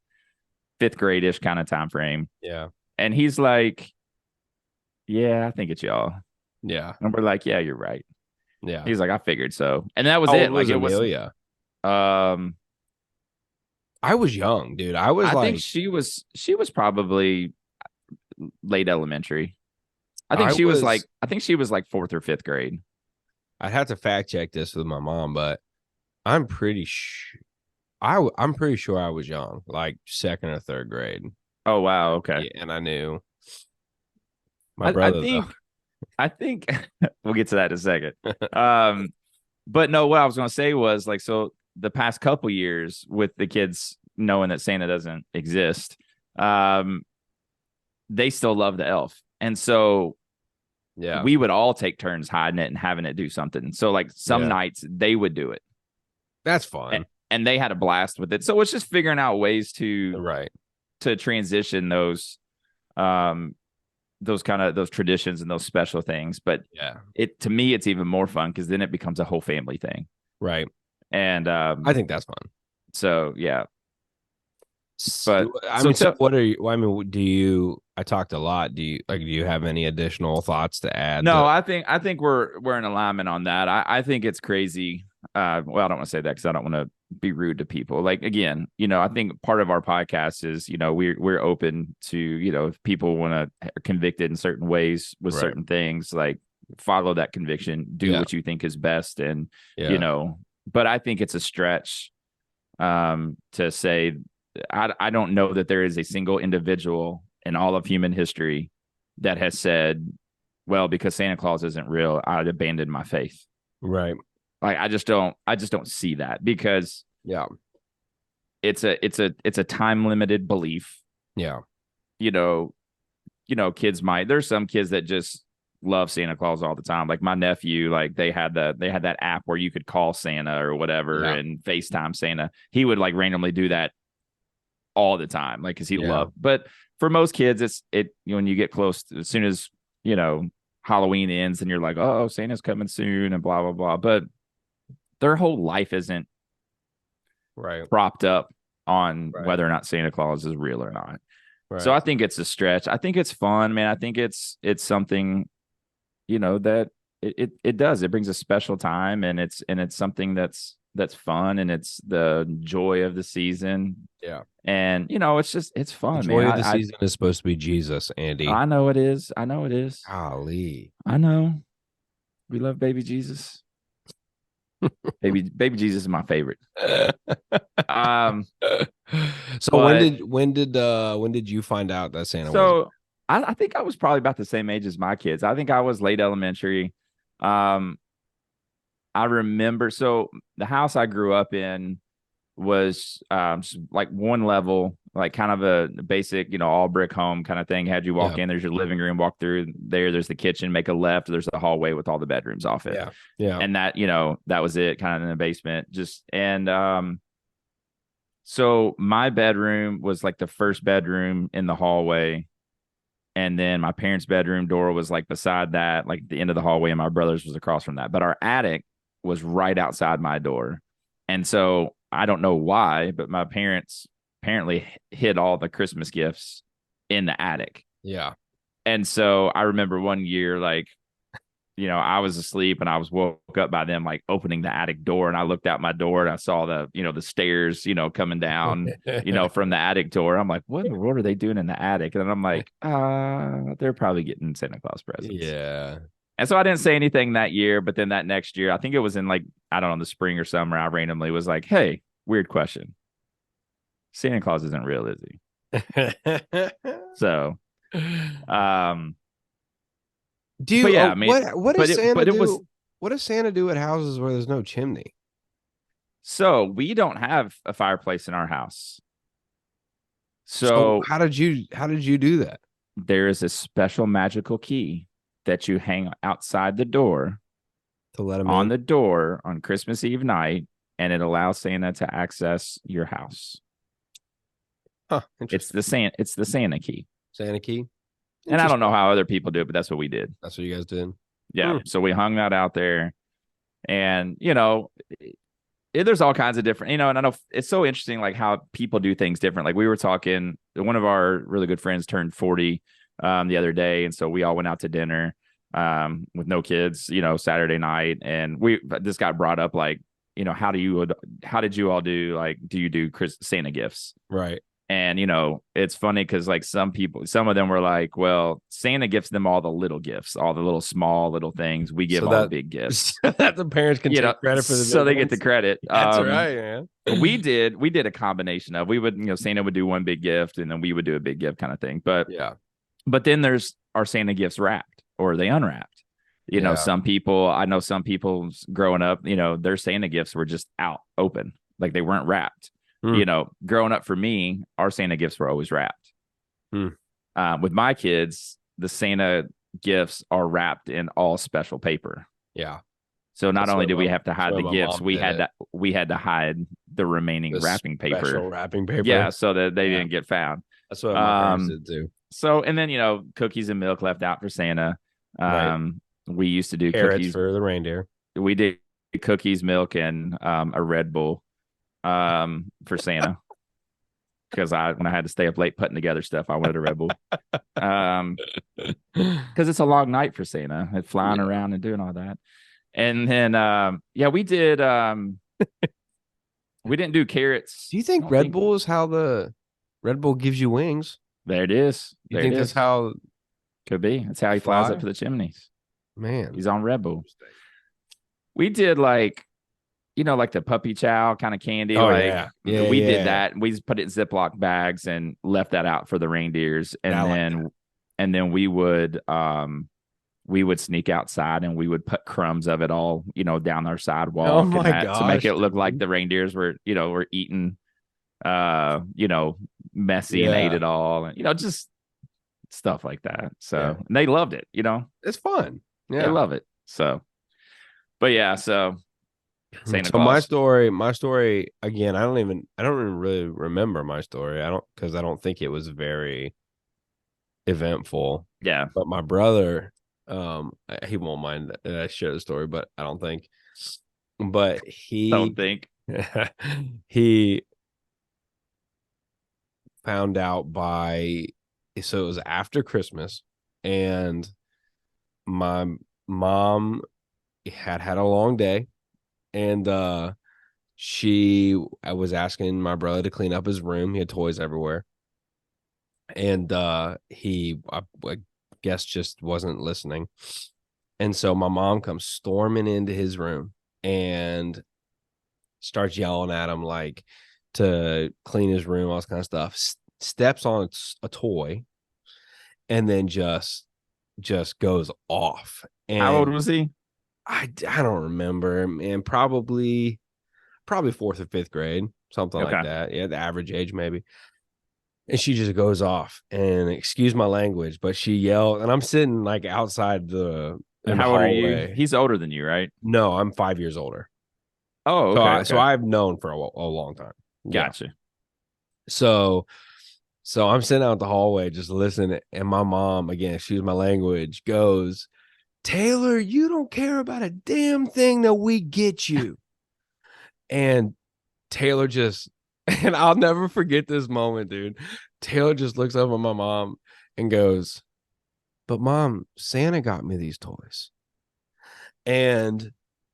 5th grade-ish kind of time frame. Yeah. And he's like, yeah, I think it's y'all. Yeah. And we're like, yeah, you're right. Yeah. He's like, I figured so. And that was How it. old Like, was it was, Amelia? I I was young, dude. I was like, think she was probably late elementary. I was. I think she was like fourth or fifth grade. I'd have to fact check this with my mom, but I'm pretty sure. I'm pretty sure I was young, like second or third grade. Oh wow, okay. Yeah, and I knew my I brother though. think I think we'll get to that in a second. Um, but no, what I was going to say was like, so the past couple years with the kids knowing that Santa doesn't exist, um, they still love the elf. And so Yeah, we would all take turns hiding it and having it do something. So like some yeah, nights they would do it that's and, fun. and they had a blast with it. So it's just figuring out ways Right. to transition um those traditions and those special things. But Yeah. it to me it's even more fun because then it becomes a whole family thing. Right. And I think that's fun. so yeah. But I so mean, so to, what are you? Well, I mean, do you? I talked a lot. Do you have any additional thoughts to add no, to? I think we're in alignment on that. I think it's crazy. Well, I don't want to say that because I don't want to be rude to people. Like again, I think part of our podcast is, we're open to, if people want to are convicted in certain ways with Right. certain things, like follow that conviction, do Yeah. what you think is best, and Yeah. But I think it's a stretch to say I don't know that there is a single individual in all of human history that has said, well, because Santa Claus isn't real, I'd abandon my faith. Right. Like I just don't see that because Yeah. it's a time limited belief. Yeah. You know, kids there's some kids that just love Santa Claus all the time. Like my nephew, like they had that app where you could call Santa or whatever and FaceTime Santa. He would like randomly do that all the time, like because he loved. But for most kids, when you get close, as soon as Halloween ends, and you're like, oh, Santa's coming soon, and blah blah blah. But their whole life isn't Right. propped up on Right. whether or not Santa Claus is real or not. Right. So I think it's a stretch. I think it's fun, man. I think it's something, that it does. It brings a special time, and it's something that's fun, and it's the joy of the season. Yeah. And it's The fun, joy man. of the season is supposed to be Jesus, Andy. I know it is. I know it is. Golly. I know. We love baby Jesus. baby Jesus is my favorite. So but when did you find out that Santa was? so I think I was probably about the same age as my kids. I think I was late elementary. I remember, so the house I grew up in was like one level, like kind of a basic, all brick home kind of thing. Had you walk in, there's your living room, walk through there, there's the kitchen, make a left, there's the hallway with all the bedrooms off it. Yeah. Yeah. And that, that was it, kind of in the basement. So my bedroom was like the first bedroom in the hallway. And then my parents' bedroom door was like beside that, like the end of the hallway, and my brother's was across from that. But our attic was right outside my door. And so I don't know why, but my parents apparently hid all the Christmas gifts in the attic. Yeah. And so I remember one year, like, I was asleep and I was woke up by them like opening the attic door, and I looked out my door and I saw the stairs, coming down, from the attic door. I'm like, what in the world are they doing in the attic? And I'm like, they're probably getting Santa Claus presents. Yeah. And so I didn't say anything that year, but then that next year, I think it was in like, I don't know, the spring or summer, I randomly was like, hey, weird question. Santa Claus isn't real, is he? So, do you? but yeah, Oh, I mean, what does Santa but it do? was, What does Santa do at houses where there's no chimney? so we don't have a fireplace in our house. So So how did you do that? there is a special magical key that you hang outside the door To let him on in? the door on Christmas Eve night, and it allows Santa to access your house. Huh, It's the Santa key. Santa key. And I don't know how other people do it, but that's what we did. That's what you guys did. Yeah. So we hung that out there, and there's all kinds of different, and I know it's so interesting, like how people do things different. Like we were talking, one of our really good friends turned 40 the other day, and so we all went out to dinner with no kids, Saturday night, and this got brought up, like, how did you all do, like, do you do Santa gifts? Right. And it's funny because like some of them were like, well, Santa gives them all the little gifts, all the little small little things. We give So all the that big gifts, so that the parents can take credit for the so big they get the ones. credit. That's right, man. We did a combination of, we would, Santa would do one big gift and then we would do a big gift kind of thing. But Yeah. then there's our Santa gifts wrapped or they unwrapped. Yeah. I know some people growing up, their Santa gifts were just out open, like they weren't wrapped. Hmm. Growing up for me, our Santa gifts were always wrapped. Hmm. With my kids, the Santa gifts are wrapped in all special paper. Yeah. So not That's only what did we my have to that's hide what the my gifts, mom did it. we had to hide the remaining The wrapping paper. special wrapping paper. Yeah, so that they Yeah. didn't get found. That's what my parents did too. So and then cookies and milk left out for Santa. Right. We used to do Carrots cookies. for the reindeer. We did cookies, milk, and a Red Bull for Santa. Because when I had to stay up late putting together stuff, I wanted a Red Bull. Because it's a long night for Santa, and flying around and doing all that. And then we did we didn't do carrots. Do you think Red Bull is how the Red Bull gives you wings? There it is. You think that's how? Could be. That's how he flies up to the chimneys. Man, he's on Red Bull. We did like the puppy chow kind of candy. Oh, like we did that. We put it in Ziploc bags and left that out for the reindeers. And then we would sneak outside and we would put crumbs of it all, down our sidewalk. Oh my gosh, to make it look like the reindeers were eating, messy and ate it all. And, just stuff like that. So and they loved it, It's fun. Yeah. They love it. So, but yeah, so Santa Claus. My story again, I don't even really remember my story. Because I don't think it was very eventful. Yeah. But my brother, he won't mind that I share the story, but I don't think. But he found out so it was after Christmas, and my mom had a long day, and I was asking my brother to clean up his room. He had toys everywhere, and I guess just wasn't listening. And so my mom comes storming into his room and starts yelling at him like to clean his room, all this kind of stuff. Steps on a toy, and then just goes off. And how old was he? I don't remember, man. Probably 4th or 5th grade, something like that. Yeah, the average age maybe. And she just goes off, and excuse my language, but she yelled, and I'm sitting like outside the. And how old are you? He's older than you, right? No, I'm 5 years older. Oh, okay. So I've known for a long time. Gotcha. Yeah. So I'm sitting out the hallway just listening, and my mom, again, excuse my language, goes, "Taylor, you don't care about a damn thing that we get you." And Taylor just, and I'll never forget this moment, dude. Taylor just looks up at my mom and goes, "But Mom, Santa got me these toys." And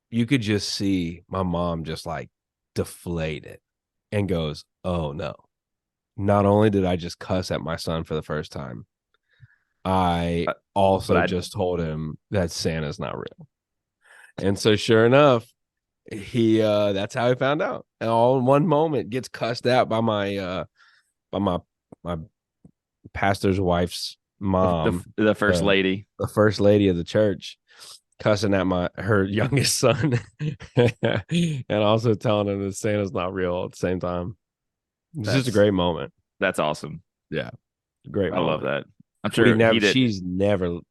you could just see my mom just like deflated and goes, "Oh no. Not only did I just cuss at my son for the first time, I also just told him that Santa's not real." And so sure enough, he that's how he found out. And all in one moment gets cussed out by my pastor's wife's mom, the first lady. The first lady of the church, cussing at her youngest son and also telling him that Santa's not real at the same time. It's just a great moment. That's awesome. Yeah. Great I moment. love that. I'm sure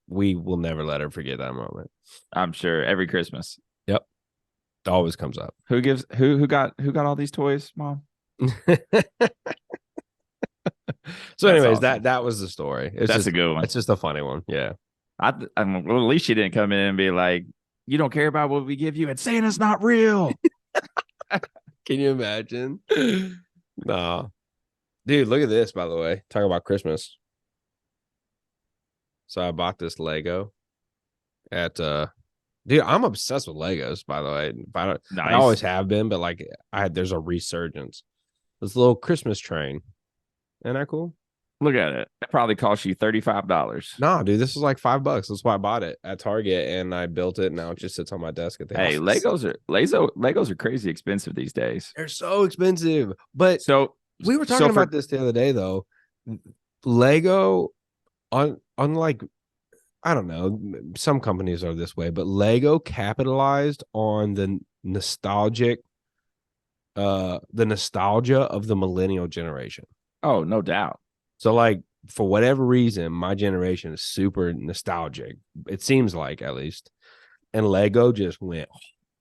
we will never let her forget that moment. I'm sure every Christmas. Yep. It always comes up. Who got all these toys, Mom? So anyways, awesome. that was the story. That's a good one. It's just a funny one. Yeah. Well, at least she didn't come in and be like, "You don't care about what we give you, and Santa's not real." Can you imagine? No. Dude, look at this, by the way. Talk about Christmas. So I bought this Lego at dude, I'm obsessed with Legos, by the way. Nice. I always have been, but like there's a resurgence. This little Christmas train. Isn't that cool? Look at it. That probably cost you $35. No, dude, this was like $5. That's why I bought it at Target and I built it. Now it just sits on my desk at the Hey, office. Legos are crazy expensive these days. They're so expensive. But So we were so talking about for this the other day, though. Lego, unlike, I don't know, some companies are this way, but Lego capitalized on the nostalgia of the millennial generation. oh, no doubt. So, like, for whatever reason, my generation is super nostalgic. It seems like, at least, and Lego just went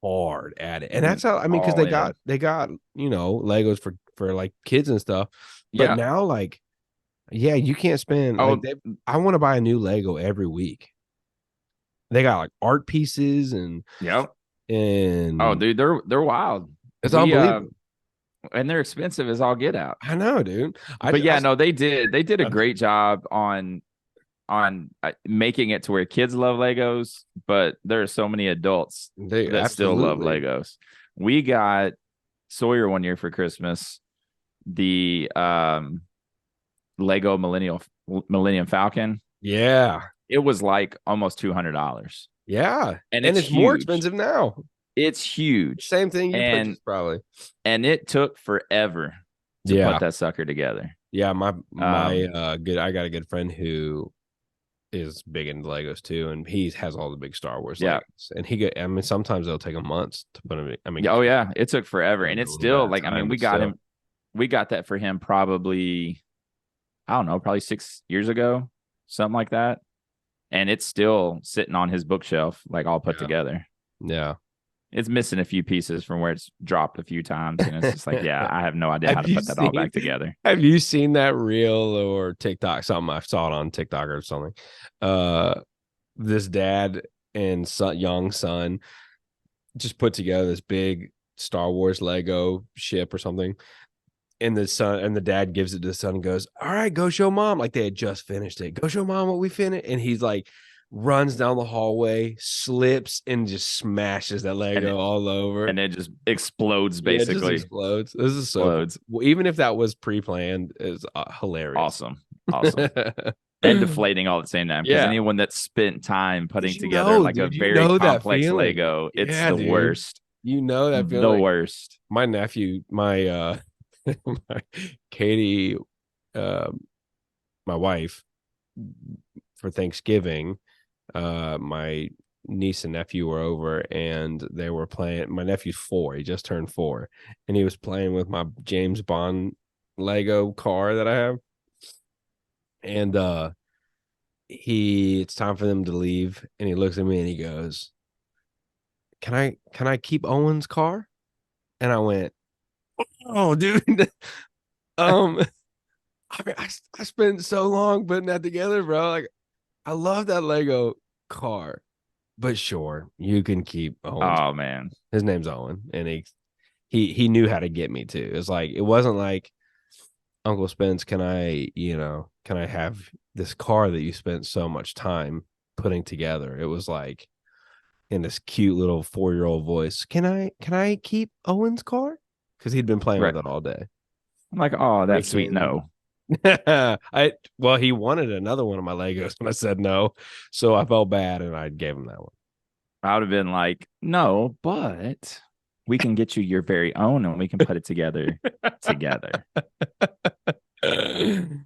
hard at it, and that's Went how I mean, because all in. they got Legos for like kids and stuff, but Yeah. now like, yeah, you can't spend like Oh, they. I want to buy a new Lego every week. They got like art pieces yep. Oh, and dude, they're wild. it's We unbelievable. and they're expensive as all get out. I know, dude. But yeah, no, they did a I great job on making it to where kids love Legos, but there are so many adults they that still love absolutely. Legos. We got Sawyer one year for Christmas, the Lego Millennium Falcon. Yeah, It was like almost $200, yeah, and and it's it's more huge. expensive now. It's huge, Same thing you and purchased, probably. and it took forever to put Yeah, that sucker together. yeah. My Um, good. I got a good friend who is big into Legos too, and he has all the big Star Wars yeah, Legos. And he get. I mean, sometimes it'll take him months to put them. I mean, yeah, oh yeah, it took forever, and a it's little bit still at like a I mean, time, but still, we got that for him probably I don't know, probably 6 years ago, something like that, and it's still sitting on his bookshelf, like all put yeah, together. yeah. It's missing a few pieces from where it's dropped a few times, and it's just like, yeah, I have no idea how Have to you put that all seen back together. have you seen that reel or TikTok? Something I saw it on TikTok or something. Uh this dad and young son just put together this big Star Wars Lego ship or something. And the son and the dad gives it to the son and goes, "All right, go show mom." Like they had just finished it. Go show mom what we finished. And he's like, runs down the hallway, slips, and just smashes that And Lego all over. and it just explodes, Yeah, it just basically. explodes. This is so funny. Explodes. Well, even if that was pre-planned, is hilarious. Awesome. Awesome. And deflating all at the same time. Because Yeah, anyone that spent time putting because together like a dude, you very know that complex feeling. Lego, it's Yeah, the dude, worst. you know that The feeling. worst. My nephew, my Katie, uh, my wife, for Thanksgiving, my niece and nephew were over and they were playing. My nephew's 4; he just turned 4, and he was playing with my James Bond Lego car that I have, and it's time for them to leave, and he looks at me and he goes, can I keep Owen's car? And I went, oh, dude. um I mean, I spent so long putting that together, bro. Like, I love that Lego car, but sure, you can keep Owen's. Oh man. His name's Owen, and he knew how to get me too. It's like, it wasn't like, Uncle Spence, can I have this car that you spent so much time putting together? It was like, in this cute little 4-year-old voice, can I keep Owen's car? Because he'd been playing Right. with it all day. I'm like, oh, that's sweet. Freaking No. well, he wanted another one of my Legos and I said no. So I felt bad and I gave him that I would have been like, no, but we can get you your very own and we can put it together together. one.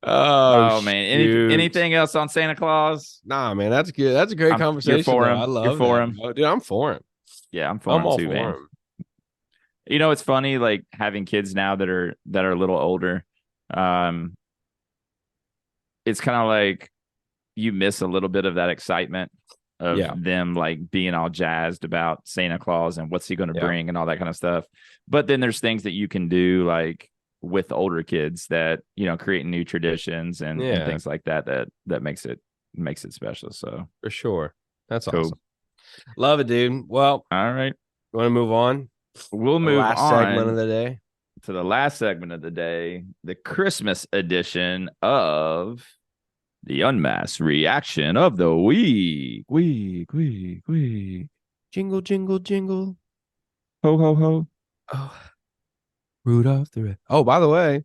Oh Oh man. shoot. Anything else on Santa Claus? Nah, man, that's good. That's a great You're conversation for though. I him. You're love for that, him. bro. Dude, I'm for him. Yeah, I'm for I'm him all too, for man. him. It's funny, like having kids now that are a little older. Um, it's kind of like you miss a little bit of that excitement of Yeah. them like being all jazzed about Santa Claus and what's he going to Yeah. bring and all that kind of stuff. But then there's things that you can do like with older kids that, creating new traditions and Yeah, things like that makes it special. So for sure. That's cool. awesome. Love it, dude. Well, All right. you want to move on? We'll The move last segment of on the day. to the last segment of the day, the Christmas edition of the Unmasked reaction of the week. Week. Jingle, jingle, jingle. Ho, ho, ho. Oh, Rudolph the Red. Oh, by the way,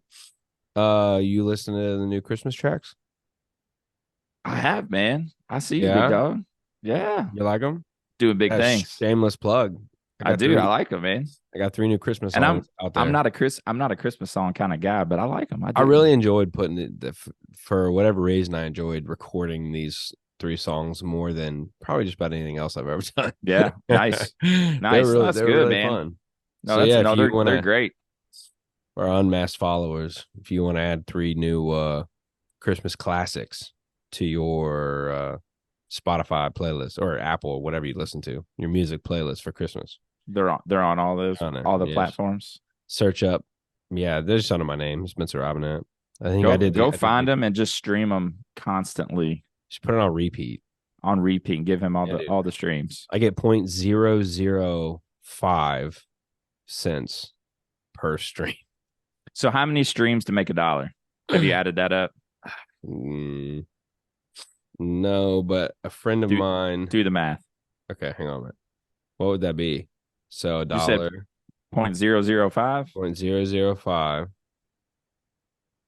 You listen to the new Christmas tracks? I have, man. I see you, big Yeah, dog. Yeah, you like them? doing big Yeah, things. shameless plug. I I got do. I three. like them, man. I got three new Christmas And songs out I'm there. not a Christmas song kind of guy, but I like them. I I do. really enjoyed putting it for whatever reason. I enjoyed recording these three songs more than probably just about anything else I've ever done. Yeah, nice, nice. No, that's They're good, really man. fun. No, So that's yeah, if no, you want they're to, great. our unmasked followers, if you want to add three new Christmas classics to your Spotify playlist or Apple or whatever you listen to, your music playlist for Christmas. They're on On it, all the yes. platforms. Search up, yeah. They're just under my name, Spencer Robinette. I think I did. Go I think find them and just stream them constantly just put it on repeat. on repeat and give him Yeah, dude. all the streams. I get 0.005 cents per stream. So how many streams to make $1? Have you added that up? Mm, no, but a friend of Do mine. do the math. Okay, hang on a minute. What would that be? So a You said dollar 0.005. 0.005.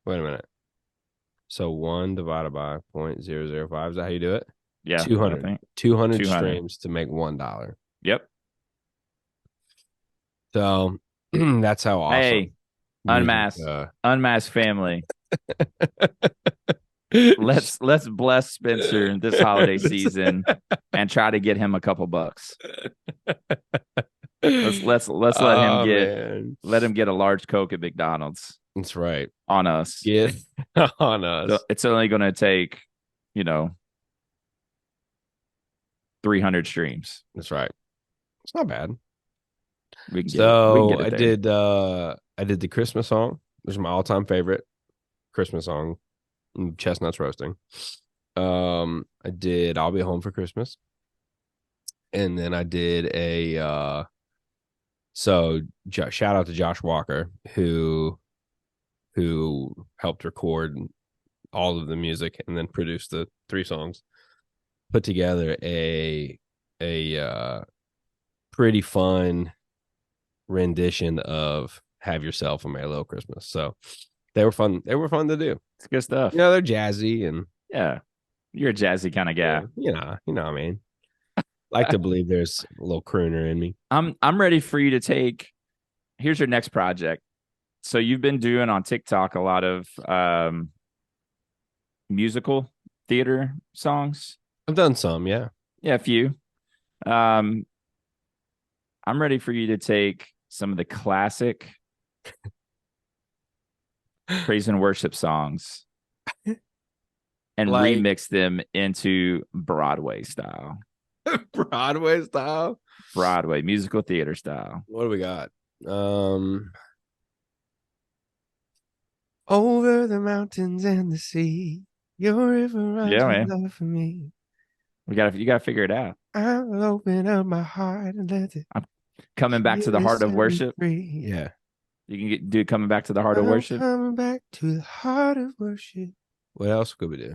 Wait a minute. So 1 divided by 0.005. Is that how you do it? Yeah, I 200. think 200 200. streams to make $1. Yep. So that's how awesome Hey, music. unmasked family. Let's bless Spencer this holiday season and try to get him a couple bucks. Let's Oh man, let him get a large Coke at McDonald's that's right. on us. Get on So us. it's only going to take, 300 streams. That's right. It's not bad. We can get it. We can So get it there. I did the Christmas song, which is my all-time favorite Christmas song, chestnuts roasting. I did I'll Be Home for Christmas. And then I did shout out to Josh Walker who helped record all of the music and then produced the three songs. Put together a pretty fun rendition of Have Yourself a Merry Little Christmas. So they were fun. They were fun to do. It's good stuff. They're jazzy and Yeah. You're a jazzy kind of guy. you know what I mean. Like to believe there's a little crooner in me. I'm ready for you to take. Here's your next project. So you've been doing on TikTok a lot of musical theater songs. I've done some, yeah. Yeah, a few. I'm ready for you to take some of the classic praise and worship songs and remix them into Broadway style. Broadway style? Broadway, musical theater style. What do we got? Over the mountains and the sea, your river runs with love for me. You gotta figure it out. I'll open up my heart and let it. I'm coming back to the heart of worship. Yeah. You can do coming back to the heart of worship. Coming back to the heart of worship. What else could we do?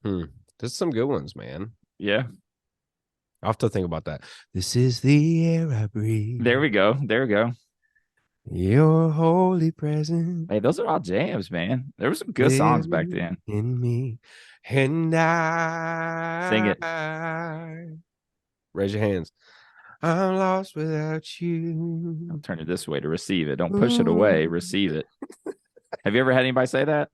There's some good ones, man. Yeah. I'll have to think about that. This is the air I breathe. There we go. Your holy presence. Hey, those are all jams, man. There were some good songs back then. In me, and I sing it. Raise your hands. I'm lost without you. I'll turn it this way to receive it. Don't push it away. Receive it. Have you ever had anybody say that?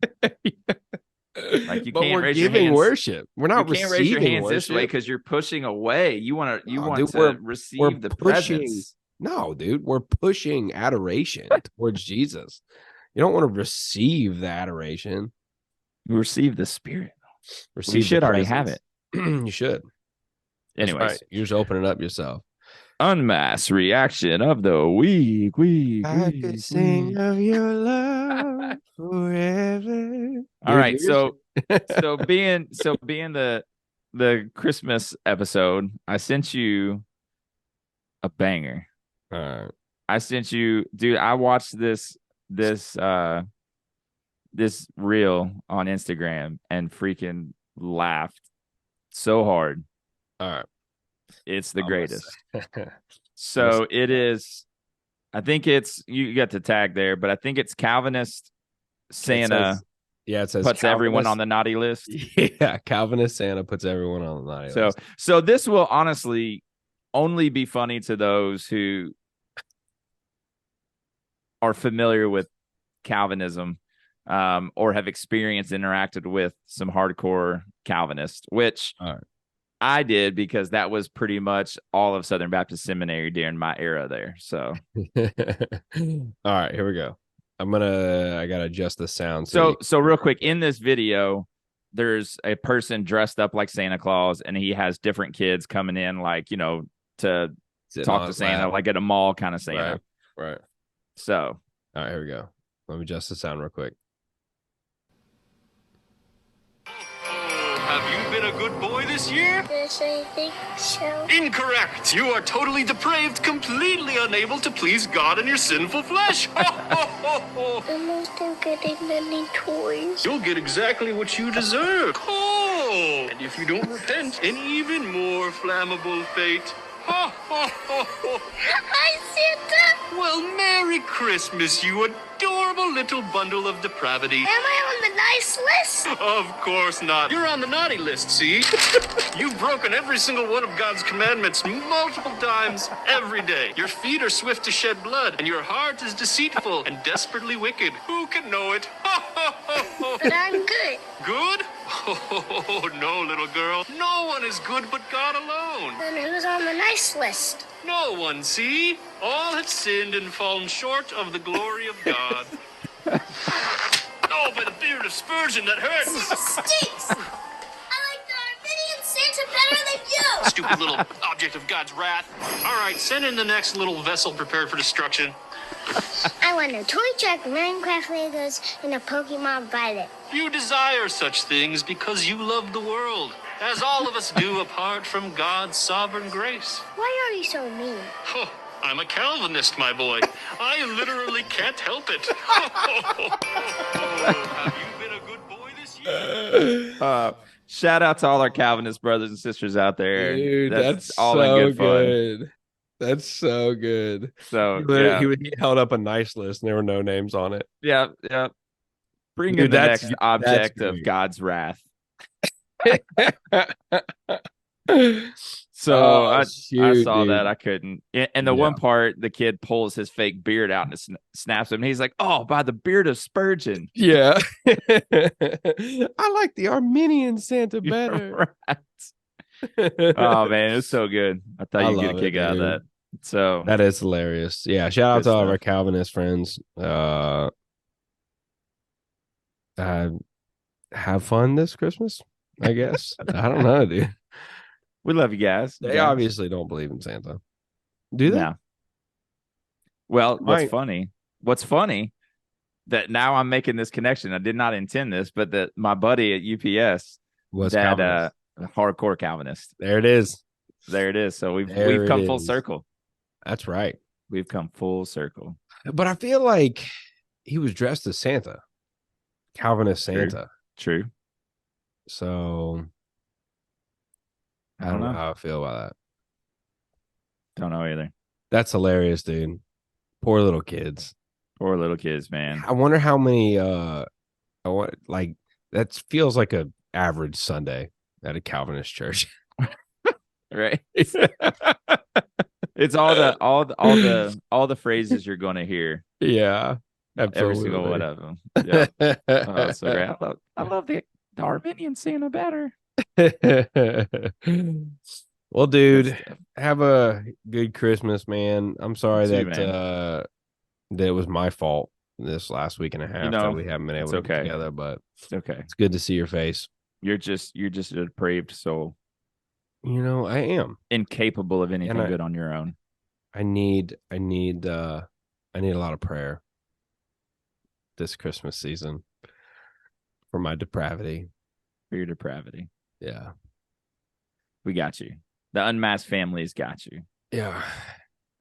Like you can't raise your hands. Worship. We're not. You can't raise your hands this way because you're pushing away. You want to receive the presence. No, dude, we're pushing adoration towards Jesus. You don't want to receive the adoration. You receive the Spirit. You should already have it. You should. Anyways, right. You're just opening up yourself. Unmasked reaction of the week. I could sing of your love forever. All right, so being the Christmas episode, I sent you a banger. I sent you, dude. I watched this reel on Instagram and freaking laughed so hard. All right, it's the greatest. So it is I think it's you got the tag there, but I think it's Calvinist Santa It says puts everyone on the naughty list. Yeah, Calvinist Santa puts everyone on the naughty list. So this will honestly only be funny to those who are familiar with Calvinism, or have experienced, interacted with some hardcore Calvinists, which I did because that was pretty much all of Southern Baptist Seminary during my era there. So, all right, here we go. I gotta adjust the sound. So real quick, in this video, there's a person dressed up like Santa Claus, and he has different kids coming in, like, to talk to Santa, like at a mall kind of Santa. Right. So, all right, here we go. Let me adjust the sound real quick. Have you been a good boy this year? Yes, I think so. Incorrect! You are totally depraved, completely unable to please God in your sinful flesh. I'm not still getting any toys. You'll get exactly what you deserve. Oh! And if you don't repent, an even more flammable fate. Hi, Santa! Well, Merry Christmas, you adorable little bundle of depravity. Am I on the nice list? Of course not. You're on the naughty list, see? You've broken every single one of God's commandments multiple times every day. Your feet are swift to shed blood, and your heart is deceitful and desperately wicked. Who can know it? But I'm good. Good? Oh, no, little girl. No one is good but God alone. Then who's on the nice list? No one, see? All have sinned and fallen short of the glory of God. Oh, by the beard of Spurgeon, that hurts. Stinks! I like the Armenian Santa better than you! Stupid little object of God's wrath. All right, send in the next little vessel prepared for destruction. I want a toy truck, Minecraft Legos, and a Pokemon Violet. You desire such things because you love the world, as all of us do apart from God's sovereign grace. Why are you so mean? Oh, I'm a Calvinist, my boy. I literally can't help it. Have you been a good boy this year? Shout out to all our Calvinist brothers and sisters out there. Dude, that's all so in good fun. That's so good. So he held up a nice list and there were no names on it. Yeah. Bring in the next object of God's wrath. So I saw that. I couldn't. And the one part, the kid pulls his fake beard out and snaps him. And he's like, "Oh, by the beard of Spurgeon." Yeah. I like the Armenian Santa better. Right. Oh, man, it was so good. I thought you'd get a kick out of that. So that is hilarious. Yeah. Shout out to all of our Calvinist friends. Have fun this Christmas, I guess. I don't know, dude. We love you guys. They obviously don't believe in Santa. Do they? No. Well, what's funny that now I'm making this connection. I did not intend this, but that my buddy at UPS was that hardcore Calvinist. There it is. So we've come full circle. That's right. We've come full circle. But I feel like he was dressed as Santa. Calvinist Santa. True. So I don't know how I feel about that. Don't know either. That's hilarious, dude. Poor little kids. Poor little kids, man. I wonder how many that feels like a average Sunday at a Calvinist church. Right. It's all the phrases you're going to hear. Yeah. Absolutely. Every single one of them. Yeah. Oh, so great. I love the Armenian Santa better. Well, dude, have a good Christmas, man. I'm sorry that it was my fault this last week and a half that we haven't been able to get together, but it's okay. It's good to see your face. You're just a depraved soul. I am incapable of anything good on your own. I need a lot of prayer this Christmas season for my depravity. For your depravity. Yeah. We got you. The Unmasked family's got you. Yeah.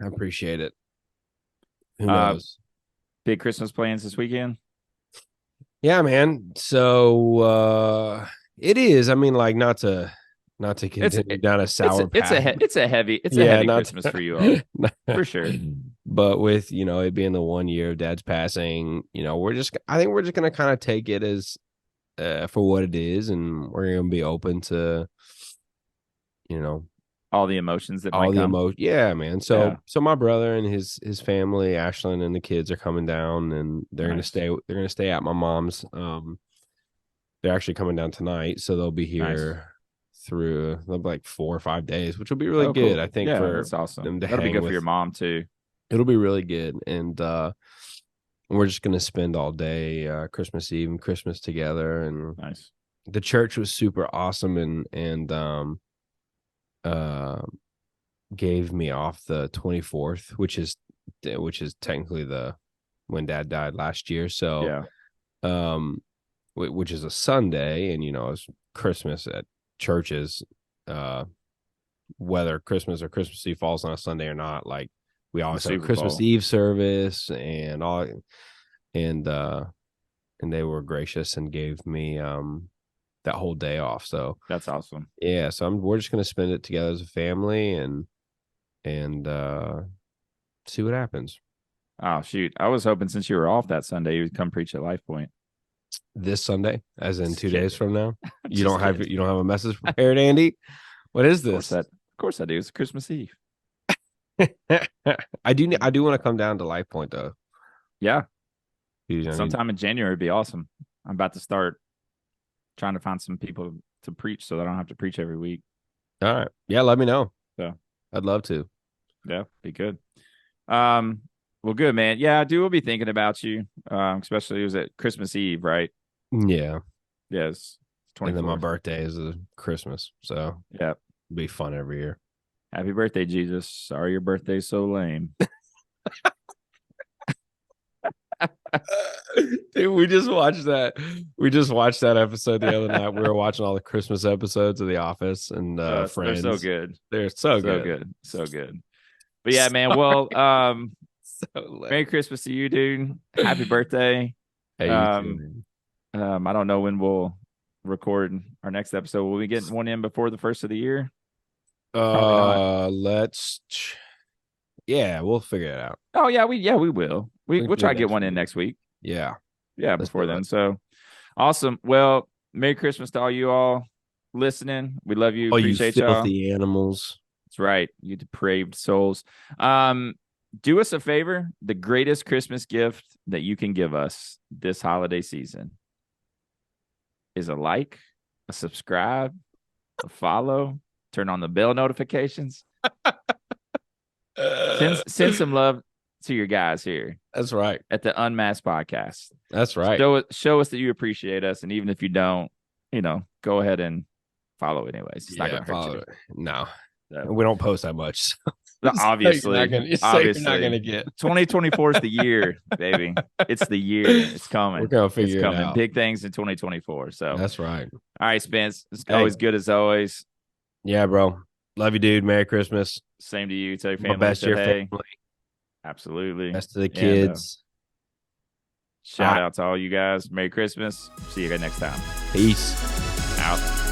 I appreciate it. Who knows? Big Christmas plans this weekend? Yeah, man. So it is. I mean, like not to continue down a sour path. It's a heavy Christmas for you all. For sure. But with, it being the 1 year of Dad's passing, I think we're just gonna kind of take it as for what it is, and we're gonna be open to, all the emotions that all might the come. emotion. Yeah, man. So my brother and his family, Ashlyn and the kids, are coming down, and they're Nice. gonna stay at my mom's. They're actually coming down tonight, so they'll be here through like 4 or 5 days, which will be really good. Cool. I think Yeah, for that's awesome. them to That'll be hang good with. for your mom too. It'll be really good, and we're just gonna spend all day Christmas Eve and Christmas together. And Nice. the church was super awesome, and gave me off the 24th, which is technically when Dad died last year. So which is a Sunday, and it's Christmas at churches, whether Christmas or Christmas Eve falls on a Sunday or not. Like, we always have a Christmas Eve service and all, and they were gracious and gave me that whole day off. So that's awesome. Yeah, so we're just gonna spend it together as a family and see what happens. Oh shoot! I was hoping since you were off that Sunday, you would come preach at Life Point this Sunday, as in Just 2 kidding. days from now. You Just don't have kidding. a message prepared, Andy? What is this? Of course I do. It's Christmas Eve. I do want to come down to Life Point though. Yeah, Dude, sometime in January would be awesome. I'm about to start trying to find some people to preach so that I don't have to preach every week. All right, yeah, let me know. Yeah, I'd love to. Yeah, be good. Well, good, man. Yeah, I do. We'll be thinking about you. Especially it was at Christmas Eve, right? Yeah. Yes. 24th. And then my birthday is Christmas, so yeah, it'll be fun every year. Happy birthday, Jesus. Sorry your birthday's so lame. Dude, we just watched that episode the other night. We were watching all the Christmas episodes of The Office and Friends. They're so good. They're so good. So good. But yeah, man. Well, so Merry Christmas to you, dude. Happy birthday. Hey, you too, man. I don't know when we'll record our next episode. Will we get one in before the first of the year? Yeah, we'll figure it out. Oh yeah, we will. We'll try to get one in next week. Yeah. Before then. So awesome. Well, Merry Christmas to all you all listening. We love you. Appreciate you y'all. filthy animals. That's right. You depraved souls. Do us a favor. The greatest Christmas gift that you can give us this holiday season is a like, a subscribe, a follow, turn on the bell notifications. Send some love to your guys here. That's right. At the Unmasked podcast. That's right. Show us that you appreciate us. And even if you don't, go ahead and follow anyways. It's not going to hurt you. No. We don't post that much. So. Obviously. You're not going to get. 2024 is the year, baby. It's the year. It's coming. We're going to figure it out. Big things in 2024. So that's right. All right, Spence. It's always good as always. Yeah, bro. Love you, dude. Merry Christmas. Same to you. Tell your family. Best to your family. Absolutely. Best to the kids. Shout out to all you guys. Merry Christmas. See you guys next time. Peace. Out.